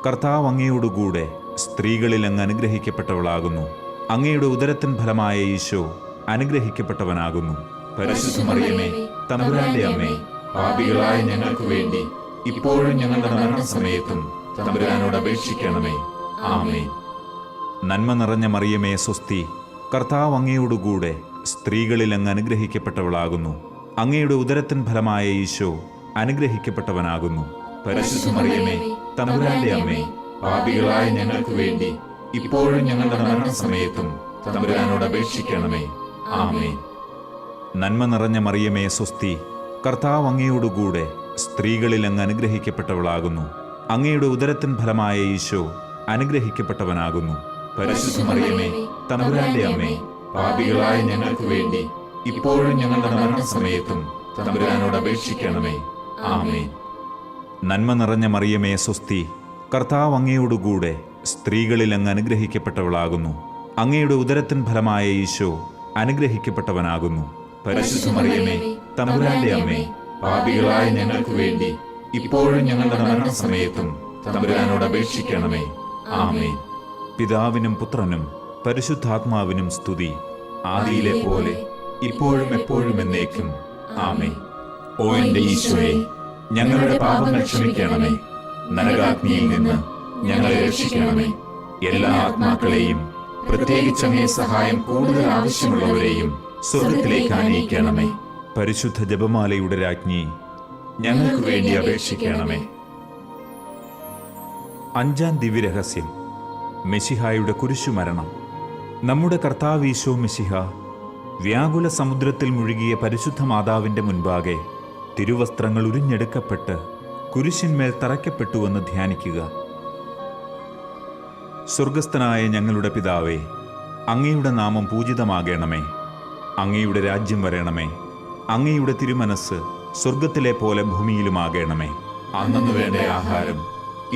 കർത്താവ് അങ്ങയോടുകൂടെ സ്ത്രീകളിൽ അങ്ങ് അനുഗ്രഹിക്കപ്പെട്ടവളാകുന്നു. അങ്ങയുടെ ഉദരത്തിൻ ഫലമായ ഈശോ അനുഗ്രഹിക്കപ്പെട്ടവനാകുന്നു. പരിശുദ്ധ മറിയമേ, തമ്പുരാന്റെ അമ്മേ, പാപികളായ ഞങ്ങൾക്ക് വേണ്ടി ഇപ്പോഴും ഞങ്ങളുടെ മരണസമയത്തും തമ്പുരാനോട് അപേക്ഷിക്കണമേ. ആമേൻ. നന്മ നിറഞ്ഞ മറിയമേ സ്വസ്തി, കർത്താവ് അങ്ങയോടുകൂടെ സ്ത്രീകളിൽ അങ്ങ് അനുഗ്രഹിക്കപ്പെട്ടവളാകുന്നു. അങ്ങയുടെ ഉദരത്തിൻ ഫലമായ ഈശോ അനുഗ്രഹിക്കപ്പെട്ടവനാകുന്നു. പരിശുദ്ധ മറിയമേ, തമ്പുരാന്റെ അമ്മേ, പാപികളായ ഞങ്ങൾക്ക് വേണ്ടി ഇപ്പോഴും ഞങ്ങളുടെ മരണസമയത്തും തമ്പുരാനോട് അപേക്ഷിക്കണമേ. ആമേൻ. നന്മ നിറഞ്ഞ മറിയമേ സ്വസ്തി, കർത്താവ് അങ്ങയോടുകൂടെ സ്ത്രീകളിൽ അങ്ങ് അനുഗ്രഹിക്കപ്പെട്ടവളാകുന്നു. അങ്ങയുടെ ഉദരത്തിൻ ഫലമായ ഈശോ അനുഗ്രഹിക്കപ്പെട്ടവനാകുന്നു. പരിശുദ്ധ മറിയമേ, തമ്പുരാന്റെ അമ്മേ, പാപികളായ ഞങ്ങൾക്ക് വേണ്ടി ഇപ്പോഴും ഞങ്ങളുടെ മരണസമയത്തും തമ്പുരാനോട് അപേക്ഷിക്കണമേ. ആമേൻ. നന്മ നിറഞ്ഞ മറിയമേ സ്വസ്തി, കർത്താവ് അങ്ങയോടുകൂടെ സ്ത്രീകളിൽ അങ്ങ് അനുഗ്രഹിക്കപ്പെട്ടവളാകുന്നു. അങ്ങയുടെ ഉദരത്തിൻ ഫലമായ ഈശോ അനുഗ്രഹിക്കപ്പെട്ടവനാകുന്നു. പരിശുദ്ധ മറിയമേ, തമ്പുരാന്റെ അമ്മേ, പാപികളായ ഞങ്ങൾക്ക് വേണ്ടി ഇപ്പോഴും ഞങ്ങളുടെ മരണസമയത്തും തമ്പുരാനോട് അപേക്ഷിക്കണമേ. ആമേൻ. പിതാവിനും പുത്രനും പരിശുദ്ധാത്മാവിനും സ്തുതി, ആദിയിലെ പോലെ ഇപ്പോഴും എപ്പോഴും എന്നേക്കും. ആമേൻ. ഓ എന്റെ ഈശോയെ, ഞങ്ങളുടെ പാപങ്ങൾ ക്ഷമിക്കണമേ. നരകാഗ്നിയിൽ നിന്ന് ഞങ്ങളെ രക്ഷിക്കണമേ. എല്ലാ ആത്മാക്കളെയും, പ്രത്യേകിച്ച് അങ്ങേ സഹായം കൂടുതൽ ആവശ്യമുള്ളവരെയും സ്വർഗത്തിലേക്ക് ആനയിക്കണമേ. പരിശുദ്ധ ജപമാലയുടെ രാജ്ഞി, ഞങ്ങൾക്ക് വേണ്ടി അപേക്ഷിക്കണമേ. അഞ്ചാം ദിവ്യരഹസ്യം, മെശിഹായുടെ കുരിശുമരണം. നമ്മുടെ കർത്താവ് ഈശോ മെശിഹ വ്യാകുല സമുദ്രത്തിൽ മുഴുകിയ പരിശുദ്ധ മാതാവിൻ്റെ മുൻപാകെ തിരുവസ്ത്രങ്ങൾ ഉരിഞ്ഞെടുക്കപ്പെട്ട് കുരിശിന്മേൽ തറയ്ക്കപ്പെട്ടുവെന്ന് ധ്യാനിക്കുക. സ്വർഗസ്ഥനായ ഞങ്ങളുടെ പിതാവേ, അങ്ങയുടെ നാമം പൂജിതമാകണമേ. അങ്ങയുടെ രാജ്യം വരണമേ. അങ്ങയുടെ തിരുമനസ് സ്വർഗത്തിലെ പോലെ ഭൂമിയിലുമാകണമേ. അന്നു വേണ്ട ആഹാരം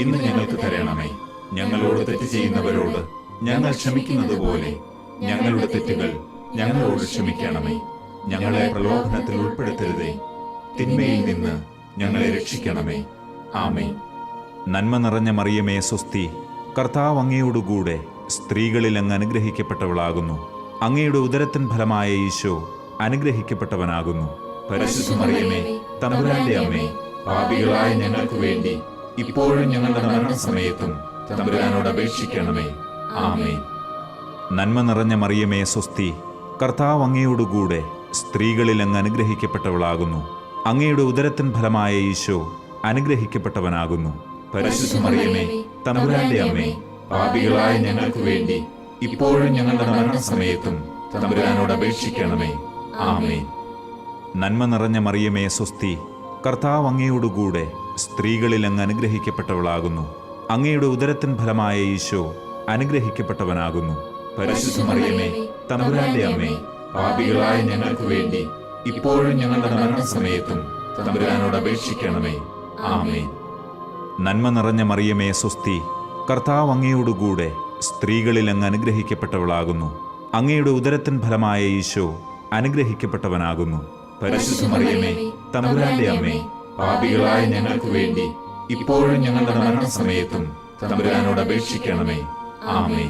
ഇന്ന് ഞങ്ങൾക്ക് തരണമേ. ഞങ്ങളോട് തെറ്റ് ചെയ്യുന്നവരോട് ഞങ്ങൾ ക്ഷമിക്കുന്നത് പോലെ ഞങ്ങളുടെ തെറ്റുകൾ ഞങ്ങളോട് ക്ഷമിക്കണമേ. ഞങ്ങളെ പ്രലോഭനത്തിൽ ഉൾപ്പെടുത്തരുതേ, തിന്മയിൽ നിന്ന് ഞങ്ങളെ രക്ഷിക്കണമേ. ആമേൻ. നന്മ നിറഞ്ഞ മറിയമേ സ്വസ്തി, കർത്താവ് അങ്ങയോടുകൂടെ സ്ത്രീകളിൽ അങ്ങ് അനുഗ്രഹിക്കപ്പെട്ടവളാകുന്നു. അങ്ങയുടെ ഉദരത്തിൻ ഫലമായ ഈശോ അനുഗ്രഹിക്കപ്പെട്ടവനാകുന്നു. പരിശുദ്ധ മറിയമേ, തമ്പുരാന്റെ അമ്മേ, പാപികളായ ഞങ്ങൾക്ക് വേണ്ടി ഇപ്പോഴും ഞങ്ങളുടെ മരണസമയത്തും തമ്പുരാനോട് അപേക്ഷിക്കണമേ. ആമേൻ. നന്മ നിറഞ്ഞ മറിയമേ സ്വസ്തി, കർത്താവ് അങ്ങയോടുകൂടെ സ്ത്രീകളിൽ അങ്ങ് അനുഗ്രഹിക്കപ്പെട്ടവളാകുന്നു. അങ്ങയുടെ ഉദരത്തിൻ ഫലമായ ഈശോ അനുഗ്രഹിക്കപ്പെട്ടവനാകുന്നു. പരിശുദ്ധ മറിയമേ, തമ്പുരാന്റെ അമ്മേ, പാപികളായ ഞങ്ങൾക്ക് വേണ്ടി ഇപ്പോഴും ഞങ്ങളുടെ മരണസമയത്തും തമ്പുരാനോട് അപേക്ഷിക്കണമേ. ആമേൻ. നന്മ നിറഞ്ഞ മറിയമേ സ്വസ്തി, കർത്താവ് അങ്ങയോടുകൂടെ സ്ത്രീകളിൽ അങ്ങ് അനുഗ്രഹിക്കപ്പെട്ടവളാകുന്നു. അങ്ങയുടെ ഉദരത്തിൻ ഫലമായ ഈശോ അനുഗ്രഹിക്കപ്പെട്ടവനാകുന്നു. പരിശുദ്ധ മറിയമേ, തമ്പുരാന്റെ അമ്മേ, പാപികളായ ഞങ്ങൾക്ക് വേണ്ടി ഇപ്പോഴും ഞങ്ങളുടെ മരണസമയത്തും തമ്പുരാനോട് അപേക്ഷിക്കണമേ. ആമേൻ. നന്മ നിറഞ്ഞ മറിയമേ സ്വസ്തി, കർത്താവ് അങ്ങയോടുകൂടെ സ്ത്രീകളിൽ അങ്ങ് അനുഗ്രഹിക്കപ്പെട്ടവളാകുന്നു. അങ്ങയുടെ ഉദരത്തിൻ ഫലമായ ഈശോ അനുഗ്രഹിക്കപ്പെട്ടവനാകുന്നു. പരിശുദ്ധ മറിയമേ, തമ്പുരാന്റെ അമ്മേ, പാപികളായ ഞങ്ങൾക്ക് വേണ്ടി ഇപ്പോഴും ഞങ്ങളുടെ മരണസമയത്തും തമ്പുരാനോട് അപേക്ഷിക്കണമേ. ആമേൻ.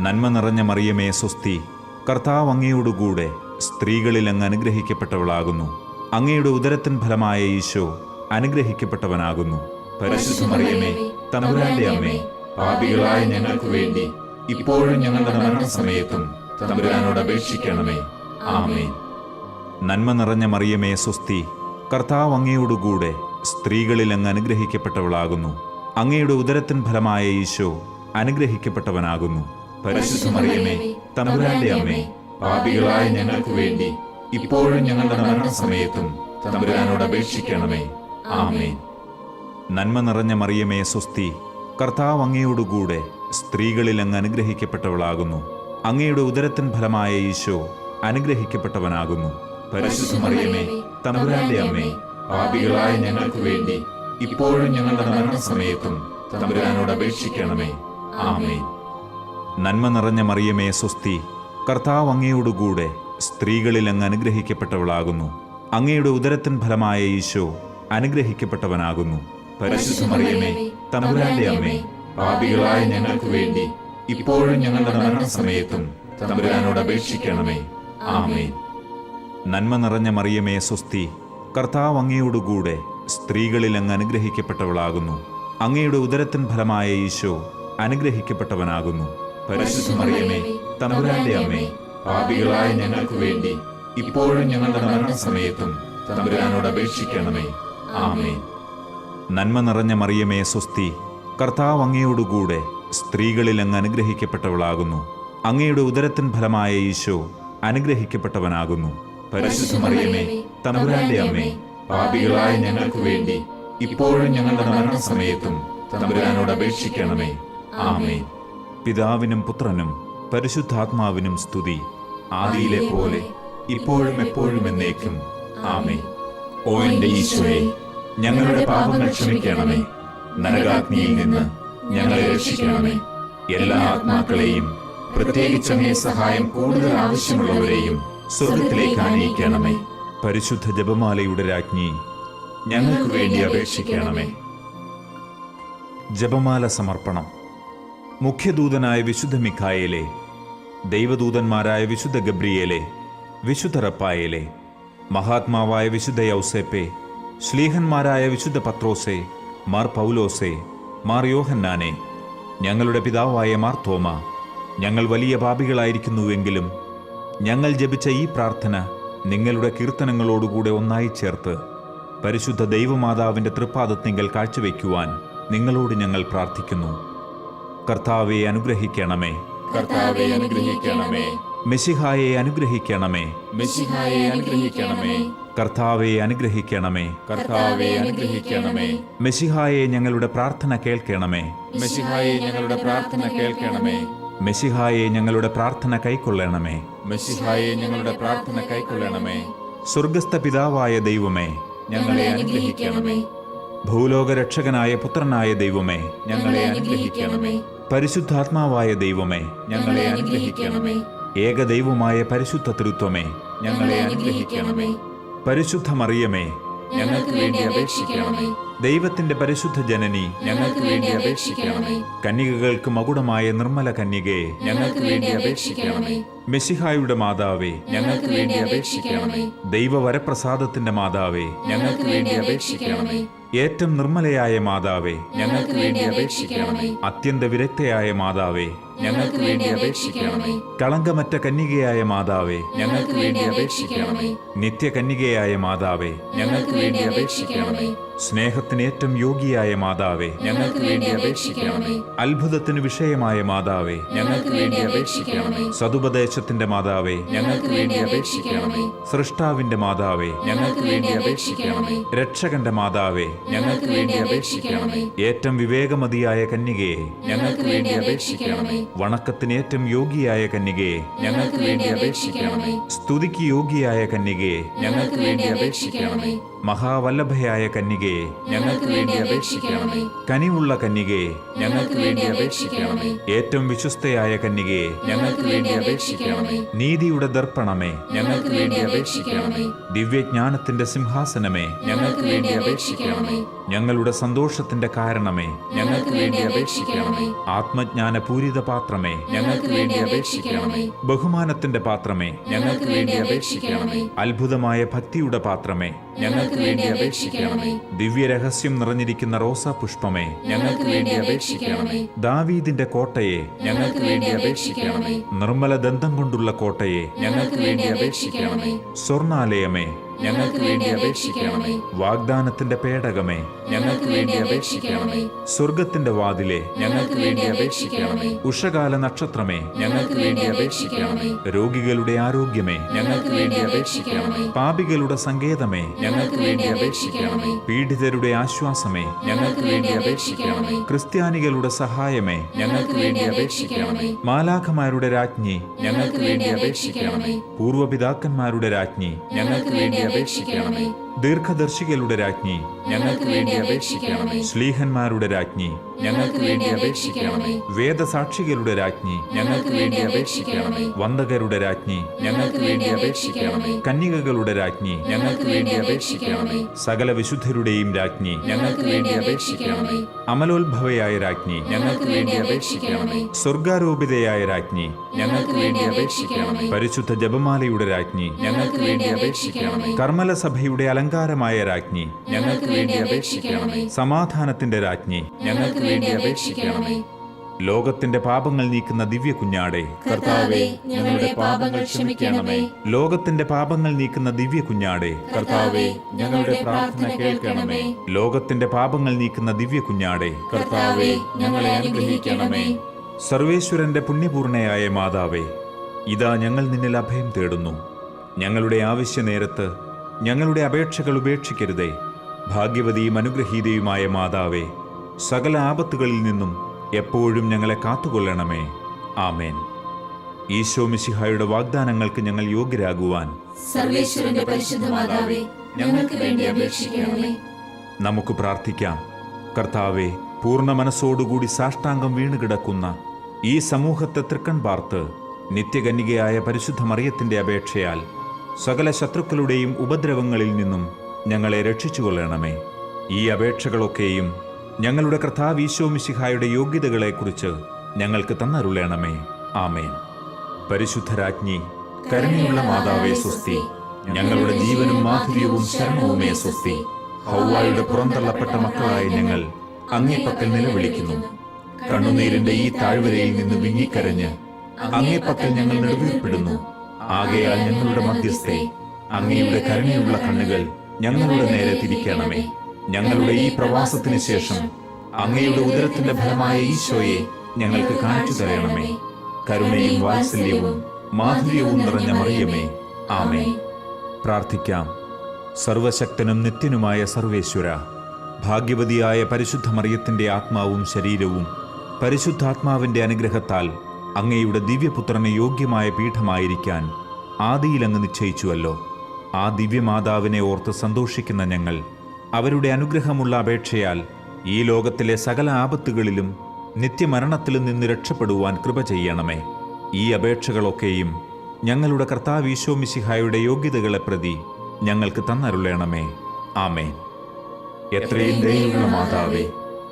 നന്മ നിറഞ്ഞ മറിയമേ സ്വസ്തി, കർത്താവ് അങ്ങയോടുകൂടെ സ്ത്രീകളിൽ അങ്ങ് അനുഗ്രഹിക്കപ്പെട്ടവളാകുന്നു. അങ്ങയുടെ ഉദരത്തിൻ ഫലമായ ഈശോ അനുഗ്രഹിക്കപ്പെട്ടവനാകുന്നു. പരിശുദ്ധ മറിയമേ, തമ്പുരാന്റെ അമ്മേ, പാപികളായ ഞങ്ങൾക്ക് വേണ്ടി ഇപ്പോഴും ഞങ്ങളുടെ മരണസമയത്തും തമ്പുരാനോട് അപേക്ഷിക്കണമേ. ആമേൻ. നന്മ നിറഞ്ഞ മറിയമേ സ്വസ്തി, കർത്താവ് അങ്ങയോടുകൂടെ സ്ത്രീകളിൽ അങ്ങ് അനുഗ്രഹിക്കപ്പെട്ടവളാകുന്നു. അങ്ങയുടെ ഉദരത്തിൻ ഫലമായ ഈശോ അനുഗ്രഹിക്കപ്പെട്ടവനാകുന്നു. പരിശുദ്ധ മറിയമേ, തമ്പുരാന്റെ അമ്മേ, പാപികളായ ഞങ്ങൾക്ക് വേണ്ടി ഇപ്പോഴും ഞങ്ങളുടെ മരണസമയത്തും തമ്പുരാനോട് അപേക്ഷിക്കണമേ. ആമേൻ. നന്മ നിറഞ്ഞ മറിയമേ സ്വസ്തി, കർത്താവ് അങ്ങയോടുകൂടെ സ്ത്രീകളിൽ അങ്ങ് അനുഗ്രഹിക്കപ്പെട്ടവളാകുന്നു. അങ്ങയുടെ ഉദരത്തിൻ ഫലമായ ഈശോ അനുഗ്രഹിക്കപ്പെട്ടവനാകുന്നു. പരിശുദ്ധ മറിയമേ, തമ്പുരാന്റെ അമ്മേ, പാപികളായ ഞങ്ങൾക്ക് വേണ്ടി ഇപ്പോഴും ഞങ്ങളുടെ മരണസമയത്തും തമ്പുരാനോട് അപേക്ഷിക്കണമേ. ആമേൻ. നന്മ നിറഞ്ഞ മറിയമേ സ്വസ്തി, കർത്താവ് അങ്ങയോടുകൂടെ സ്ത്രീകളിൽ അങ്ങ് അനുഗ്രഹിക്കപ്പെട്ടവളാകുന്നു. അങ്ങയുടെ ഉദരത്തിൻ ഫലമായ ഈശോ അനുഗ്രഹിക്കപ്പെട്ടവനാകുന്നു. പരിശുദ്ധ മറിയമേ, തമ്പുരാന്റെ അമ്മേ, പാപികളായ ഞങ്ങൾക്ക് വേണ്ടി ഇപ്പോഴും ഞങ്ങളുടെ മരണസമയത്തും തമ്പുരാനോട് അപേക്ഷിക്കണമേ. ആമേൻ. നന്മ നിറഞ്ഞ മറിയമേ സ്വസ്തി, കർത്താവ് അങ്ങയോടുകൂടെ സ്ത്രീകളിൽ അങ്ങ് അനുഗ്രഹിക്കപ്പെട്ടവളാകുന്നു. അങ്ങയുടെ ഉദരത്തിൻ ഫലമായ ഈശോ അനുഗ്രഹിക്കപ്പെട്ടവനാകുന്നു. പരിശുദ്ധ മറിയമേ, തമ്പുരാന്റെ അമ്മേ, പാപികളായ ഞങ്ങൾക്ക് വേണ്ടി ഇപ്പോഴും ഞങ്ങളുടെ മരണസമയത്തും തമ്പുരാനോട് അപേക്ഷിക്കണമേ. ആമേൻ. നന്മ നിറഞ്ഞ മറിയമേ സ്വസ്തി, കർത്താവ് അങ്ങയോടുകൂടെ സ്ത്രീകളിൽ അങ്ങ് അനുഗ്രഹിക്കപ്പെട്ടവളാകുന്നു. അങ്ങയുടെ ഉദരത്തിൻ ഫലമായ ഈശോ അനുഗ്രഹിക്കപ്പെട്ടവനാകുന്നു. പരിശുദ്ധ മറിയമേ, തമ്പുരാന്റെ അമ്മേ, പാപികളായ ഞങ്ങൾക്ക് വേണ്ടി ഇപ്പോഴും ഞങ്ങളുടെ മരണസമയത്തും തമ്പുരാനോട് അപേക്ഷിക്കണമേ. ആമേൻ. പിതാവിനും പുത്രനും പരിശുദ്ധാത്മാവിനും സ്തുതി, ആദിയിലെ പോലെ ഇപ്പോഴും എപ്പോഴും എന്നേക്കും. ആമേൻ. ഓ എന്റെ ഈശോയെ, ഞങ്ങളുടെ പാപങ്ങൾ ക്ഷമിക്കണമേ. നരകാഗ്നിയിൽ നിന്ന് ഞങ്ങളെ രക്ഷിക്കണമേ. എല്ലാ ആത്മാക്കളെയും, പ്രത്യേകിച്ച് അങ്ങേ സഹായം കൂടുതൽ ആവശ്യമുള്ളവരെയും സ്വർഗത്തിലേക്ക് ആനയിക്കണമേ. പരിശുദ്ധ ജപമാലയുടെ രാജ്ഞി, ഞങ്ങൾക്ക് വേണ്ടി അപേക്ഷിക്കണമേ. ജപമാല സമർപ്പണം. മുഖ്യദൂതനായ വിശുദ്ധ മിഖായേലെ, ദൈവദൂതന്മാരായ വിശുദ്ധ ഗബ്രിയേലെ, വിശുദ്ധ റപ്പായേലെ, മഹാത്മാവായ വിശുദ്ധ യൗസേപ്പെ, ശ്ലീഹന്മാരായ വിശുദ്ധ പത്രോസെ, മാർ പൗലോസെ, മാർ യോഹന്നാനെ, ഞങ്ങളുടെ പിതാവായ മാർ തോമ, ഞങ്ങൾ വലിയ പാപികളായിരിക്കുന്നുവെങ്കിലും ഞങ്ങൾ ജപിച്ച ഈ പ്രാർത്ഥന നിങ്ങളുടെ കീർത്തനങ്ങളോടുകൂടെ ഒന്നായി ചേർത്ത് പരിശുദ്ധ ദൈവമാതാവിൻ്റെ തൃപ്പാദത്തിങ്കൽ കാഴ്ചവെക്കുവാൻ നിങ്ങളോട് ഞങ്ങൾ പ്രാർത്ഥിക്കുന്നു. കർത്താവെ അനുഗ്രഹിക്കണമേ. കർത്താവെ അനുഗ്രഹിക്കണമേ. മെശിഹായെ അനുഗ്രഹിക്കണമേ. മെശിഹായെ അനുഗ്രഹിക്കണമേ. കർത്താവെ അനുഗ്രഹിക്കണമേ. കർത്താവെ അനുഗ്രഹിക്കണമേ. മെശിഹായെ ഞങ്ങളുടെ പ്രാർത്ഥന കേൾക്കണമേ. മെശിഹായെ ഞങ്ങളുടെ പ്രാർത്ഥന കേൾക്കണമേ. മെശിഹായെ ഞങ്ങളുടെ പ്രാർത്ഥന കൈക്കൊള്ളണമേ. മെശിഹായെ ഞങ്ങളുടെ പ്രാർത്ഥന കൈക്കൊള്ളണമേ. സ്വർഗസ്ഥ പിതാവായ ദൈവമേ, ഞങ്ങളെ അനുഗ്രഹിക്കണമേ. ഭൂലോകരക്ഷകനായ പുത്രനായ ദൈവമേ, ഞങ്ങളെ അനുഗ്രഹിക്കണമേ. പരിശുദ്ധാത്മാവായ ദൈവമേ, ഞങ്ങളെ അനുഗ്രഹിക്കണമേ. ഏകദൈവമായ പരിശുദ്ധ തൃത്വമേ, ഞങ്ങളെ അനുഗ്രഹിക്കണമേ. പരിശുദ്ധ മറിയമേ, ഞങ്ങൾക്ക് വേണ്ടി അപേക്ഷിക്കണമേ. ദൈവത്തിന്റെ പരിശുദ്ധ ജനനി, ഞങ്ങൾക്ക് വേണ്ടി അപേക്ഷിക്കണമേ. കന്യകകൾക്ക് മകുടമായ നിർമ്മല കന്യകയെ, ഞങ്ങൾക്ക് വേണ്ടി അപേക്ഷിക്കണമേ. മെശിഹായുടെ മാതാവേ, ഞങ്ങൾക്ക് വേണ്ടി അപേക്ഷിക്കണമേ. ദൈവവരപ്രസാദത്തിന്റെ മാതാവേ, ഞങ്ങൾക്ക് വേണ്ടി അപേക്ഷിക്കണമേ. ഏറ്റവും നിർമ്മലയായ മാതാവേ, ഞങ്ങൾക്ക് വേണ്ടി അപേക്ഷിക്കണമേ. അത്യന്ത വിരക്തയായ മാതാവേ, ഞങ്ങൾക്ക് വേണ്ടി അപേക്ഷിക്കണമേ. കളങ്കമറ്റ കന്യകയായ മാതാവേ, ഞങ്ങൾക്ക് വേണ്ടി അപേക്ഷിക്കണമേ. നിത്യകന്യകയായ മാതാവേ, ഞങ്ങൾക്ക് വേണ്ടി അപേക്ഷിക്കണമേ. സ്നേഹത്തിന് ഏറ്റവും യോഗ്യയായ മാതാവേ, ഞങ്ങൾക്ക് വേണ്ടി അപേക്ഷിക്കണമേ. അത്ഭുതത്തിന് വിഷയമായ മാതാവേ, ഞങ്ങൾക്ക് വേണ്ടി അപേക്ഷിക്കണമേ. സതുപദേശത്തിന്റെ മാതാവേ, ഞങ്ങൾക്ക് വേണ്ടി അപേക്ഷിക്കണമേ. സൃഷ്ടാവിന്റെ മാതാവേ, ഞങ്ങൾക്ക് വേണ്ടി അപേക്ഷിക്കണമേ. രക്ഷകന്റെ മാതാവേ, ഞങ്ങൾക്ക് വേണ്ടി അപേക്ഷിക്കണമേ. ഏറ്റവും വിവേകമതിയായ കന്യകയെ, ഞങ്ങൾക്ക് വേണ്ടി അപേക്ഷിക്കണമേ. വണക്കത്തിന് ഏറ്റവും യോഗ്യയായ കന്യകയെ, ഞങ്ങൾക്ക് വേണ്ടി അപേക്ഷിക്കണമേ. സ്തുതിക്ക് യോഗ്യയായ കന്യകയെ, ഞങ്ങൾക്ക് വേണ്ടി അപേക്ഷിക്കണമേ. മഹാവല്ലഭയായ കന്യകയെ, ഞങ്ങൾക്ക് വേണ്ടി അപേക്ഷിക്കണമേ. കനിവുള്ള കന്യകയെ, ഞങ്ങൾക്ക് വേണ്ടി അപേക്ഷിക്കണമേ. ഏറ്റവും വിശ്വസ്തയായ കന്യകയെ, ഞങ്ങൾക്ക് വേണ്ടി അപേക്ഷിക്കണമേ. നീതിയുടെ ദർപ്പണമേ, ഞങ്ങൾക്ക് വേണ്ടി അപേക്ഷിക്കണമേ. ദിവ്യജ്ഞാനത്തിന്റെ സിംഹാസനമേ, ഞങ്ങൾക്ക് വേണ്ടി അപേക്ഷിക്കണമേ. ഞങ്ങളുടെ സന്തോഷത്തിന്റെ കാരണമേ, ഞങ്ങൾക്ക് വേണ്ടി അപേക്ഷിക്കണമേ. ആത്മജ്ഞാന പൂരിത പാത്രമേ, ഞങ്ങൾക്ക് വേണ്ടി അപേക്ഷിക്കണമേ. ബഹുമാനത്തിന്റെ പാത്രമേ, ഞങ്ങൾക്ക് വേണ്ടി അപേക്ഷിക്കണമേ. അത്ഭുതമായ ഭക്തിയുടെ പാത്രമേ, ഞങ്ങൾക്ക് വേണ്ടി അപേക്ഷിക്കണമേ. ദിവ്യരഹസ്യം നിറഞ്ഞിരിക്കുന്ന റോസാ പുഷ്പമേ, ഞങ്ങൾക്ക് വേണ്ടി അപേക്ഷിക്കണമേ. ദാവീദിന്റെ കോട്ടയെ, ഞങ്ങൾക്ക് വേണ്ടി അപേക്ഷിക്കണമേ. നിർമ്മല ദന്തം കൊണ്ടുള്ള കോട്ടയെ, ഞങ്ങൾക്ക് വേണ്ടി അപേക്ഷിക്കണമേ. സ്വർണാലയമേ, ഞങ്ങൾക്ക് വേണ്ടി അപേക്ഷിക്കണമേ. വാഗ്ദാനത്തിന്റെ പേടകമേ, ഞങ്ങൾക്ക് വേണ്ടി അപേക്ഷിക്കണമേ. സ്വർഗത്തിന്റെ വാതിലെ, ഞങ്ങൾക്ക് വേണ്ടി അപേക്ഷിക്കണമേ. ഉഷകാല നക്ഷത്രമേ, ഞങ്ങൾക്ക് വേണ്ടി അപേക്ഷിക്കണമേ. രോഗികളുടെ ആരോഗ്യമേ, ഞങ്ങൾക്ക് വേണ്ടി അപേക്ഷിക്കണമേ. പാപികളുടെ സങ്കേതമേ, ഞങ്ങൾക്ക് വേണ്ടി അപേക്ഷിക്കണമേ. പീഡിതരുടെ ആശ്വാസമേ, ഞങ്ങൾക്ക് വേണ്ടി അപേക്ഷിക്കണമേ. ക്രിസ്ത്യാനികളുടെ സഹായമേ, ഞങ്ങൾക്ക് വേണ്ടി അപേക്ഷിക്കണമേ. മാലാഖമാരുടെ രാജ്ഞി, ഞങ്ങൾക്ക് വേണ്ടി അപേക്ഷിക്കണമേ. പൂർവപിതാക്കന്മാരുടെ രാജ്ഞി, ഞങ്ങൾക്ക് വേണ്ടി അപേക്ഷിക്കണമേ. ദീർഘദർശികളുടെ രാജ്ഞി, ഞങ്ങൾക്ക് വേണ്ടി അപേക്ഷിക്കണമേ. ശ്ലീഹന്മാരുടെ രാജ്ഞി, ഞങ്ങൾക്ക് വേണ്ടി അപേക്ഷിക്കണമേ. വേദസാക്ഷികളുടെ രാജ്ഞി, ഞങ്ങൾക്ക് വേണ്ടി അപേക്ഷിക്കണമേ. വന്ദകരുടെ രാജ്ഞി, ഞങ്ങൾക്ക് വേണ്ടി അപേക്ഷിക്കണമേ. കന്യകകളുടെ രാജ്ഞി, ഞങ്ങൾക്ക് വേണ്ടി അപേക്ഷിക്കണമേ. സകല വിശുദ്ധരുടെയും രാജ്ഞി, ഞങ്ങൾക്ക് വേണ്ടി അപേക്ഷിക്കണമേ. അമലോത്ഭവയായ രാജ്ഞി, ഞങ്ങൾക്ക് വേണ്ടി അപേക്ഷിക്കണമേ. സ്വർഗാരോപിതയായ രാജ്ഞി, ഞങ്ങൾക്ക് വേണ്ടി അപേക്ഷിക്കണമേ. പരിശുദ്ധ ജപമാലയുടെ രാജ്ഞി, ഞങ്ങൾക്ക് വേണ്ടി അപേക്ഷിക്കണമേ. കർമ്മലസഭയുടെ അലങ്കാരമായ രാജ്ഞി, ഞങ്ങൾക്ക് വേണ്ടി അപേക്ഷിക്കണമേ. സമാധാനത്തിന്റെ രാജ്ഞി, ഞങ്ങൾക്ക് വേണ്ടി അപേക്ഷിക്കണമേ. ലോകത്തിന്റെ പാപങ്ങൾ നീക്കുന്ന ദിവ്യ കുഞ്ഞാടേ, കർത്താവേ, ഞങ്ങളുടെ പാപങ്ങൾ ക്ഷമിക്കണമേ. ലോകത്തിന്റെ പാപങ്ങൾ നീക്കുന്ന ദിവ്യ കുഞ്ഞാടേ, കർത്താവേ, ഞങ്ങളുടെ പ്രാർത്ഥന കേൾക്കണമേ. ലോകത്തിന്റെ പാപങ്ങൾ നീക്കുന്ന ദിവ്യ കുഞ്ഞാടേ, കർത്താവേ, ഞങ്ങളെ അനുഗ്രഹിക്കണമേ. സർവേശ്വരന്റെ പുണ്യപൂർണയായ മാതാവേ, ഇതാ ഞങ്ങൾ നിന്നിൽ അഭയം തേടുന്നു. ഞങ്ങളുടെ ആവശ്യനേരത്ത് ഞങ്ങളുടെ അപേക്ഷകൾ ഉപേക്ഷിക്കരുതേ. ഭാഗ്യവതിയും അനുഗ്രഹീതയുമായ മാതാവേ, സകല ആപത്തുകളിൽ നിന്നും എപ്പോഴും ഞങ്ങളെ കാത്തുകൊള്ളണമേ. ആമേൻ. ഈശോ മിശിഹായുടെ വാഗ്ദാനങ്ങൾക്ക് ഞങ്ങൾ യോഗ്യരാകുവാൻ സർവേശ്വരന്റെ പരിശുദ്ധ മാതാവേ, ഞങ്ങൾക്ക് വേണ്ടി അപേക്ഷിക്കണമേ. നമുക്ക് പ്രാർത്ഥിക്കാം. കർത്താവെ, പൂർണ്ണ മനസ്സോടുകൂടി സാഷ്ടാംഗം വീണുകിടക്കുന്ന ഈ സമൂഹത്തെ തൃക്കൺ പാർത്ത് നിത്യകന്യകയായ പരിശുദ്ധ മറിയത്തിന്റെ അപേക്ഷയാൽ സകല ശത്രുക്കളുടെയും ഉപദ്രവങ്ങളിൽ നിന്നും ഞങ്ങളെ രക്ഷിച്ചുകൊള്ളണമേ. ഈ അപേക്ഷകളൊക്കെയും ഞങ്ങളുടെ കർത്താവ് ഈശോ മിശിഹായുടെ യോഗ്യതകളെക്കുറിച്ച് ഞങ്ങൾക്ക് തന്നരുളണമേ. ആമേൻ. പരിശുദ്ധരാജ്ഞി, കരുണയുള്ള മാതാവേ സ്വസ്തി. ഞങ്ങളുടെ ജീവനും മാധുര്യവും ശരണവുമേ സ്വസ്തി. ഹൗവായുടെ പുറന്തള്ളപ്പെട്ട മക്കളായ ഞങ്ങൾ അങ്ങേപ്പക്കൽ നിലവിളിക്കുന്നു. കണ്ണുനീരിന്റെ ഈ താഴ്വരയിൽ നിന്ന് വിങ്ങിക്കരഞ്ഞ് അങ്ങേപ്പക്കൽ ഞങ്ങൾ നെടുവീർപ്പെടുന്നു. ആകയാൽ ഞങ്ങളുടെ മധ്യസ്ഥേ, അങ്ങയുടെ കരുണയുള്ള കണ്ണുകൾ ഞങ്ങളുടെ നേരെ തിരിക്കണമേ. ഞങ്ങളുടെ ഈ പ്രവാസത്തിന് ശേഷം അങ്ങയുടെ ഉദരത്തിന്റെ ഫലമായ ഈശോയെ ഞങ്ങൾക്ക് കാണിച്ചു തരണമേ. കരുണയും വാത്സല്യവും മാധുര്യവും നിറഞ്ഞ മറിയമേ, ആമേൻ. പ്രാർത്ഥിക്കാം. സർവശക്തനും നിത്യനുമായ സർവേശ്വര, ഭാഗ്യവതിയായ പരിശുദ്ധ മറിയത്തിന്റെ ആത്മാവും ശരീരവും പരിശുദ്ധാത്മാവിന്റെ അനുഗ്രഹത്താൽ അങ്ങയുടെ ദിവ്യപുത്രന് യോഗ്യമായ പീഠമായിരിക്കാൻ ആദിയിൽ അങ്ങ് നിശ്ചയിച്ചുവല്ലോ. ആ ദിവ്യമാതാവിനെ ഓർത്ത് സന്തോഷിക്കുന്ന ഞങ്ങൾ അവരുടെ അനുഗ്രഹമുള്ള അപേക്ഷയാൽ ഈ ലോകത്തിലെ സകല ആപത്തുകളിലും നിത്യമരണത്തിലും നിന്ന് രക്ഷപ്പെടുവാൻ കൃപ ചെയ്യണമേ. ഈ അപേക്ഷകളൊക്കെയും ഞങ്ങളുടെ കർത്താവ് ഈശോ മിശിഹായുടെ യോഗ്യതകളെ പ്രതി ഞങ്ങൾക്ക് തന്നരുളണമേ. ആമേൻ. എത്രയും ദയയുള്ള മാതാവേ,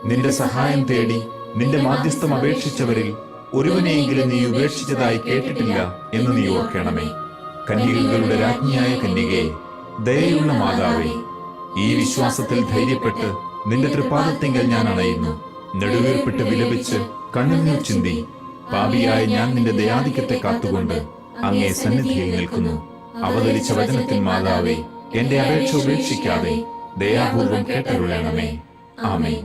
നിന്റെ സഹായം തേടി നിന്റെ മാധ്യസ്ഥം അപേക്ഷിച്ചവരിൽ ഒരുവനെയെങ്കിലും നീ ഉപേക്ഷിച്ചതായി കേട്ടിട്ടില്ല എന്ന് നീ ഓർക്കണമേ. കന്യകകളുടെ രാജ്ഞിയായ കന്യകയെ, ദയയുള്ള മാതാവേ, ഈ വിശ്വാസത്തിൽ ധൈര്യപ്പെട്ട് നിന്റെ തൃപ്പാദത്തിങ്കൽ ഞാൻ അണയുന്നു. നെടുവീർപ്പിട്ട് വിലപിച്ച് കണ്ണുനീർ ചിന്തി പാപിയായ ഞാൻ നിന്റെ ദയാധിക്യത്തെ കാത്തുകൊണ്ട് അങ്ങേ സന്നിധിയിൽ നിൽക്കുന്നു. അവതരിച്ച വചനത്തിൽ മാതാവേ, എന്റെ അപേക്ഷ ഉപേക്ഷിക്കാതെ ദയാപൂർവം കേട്ടരുളണമേ. ആമേൻ.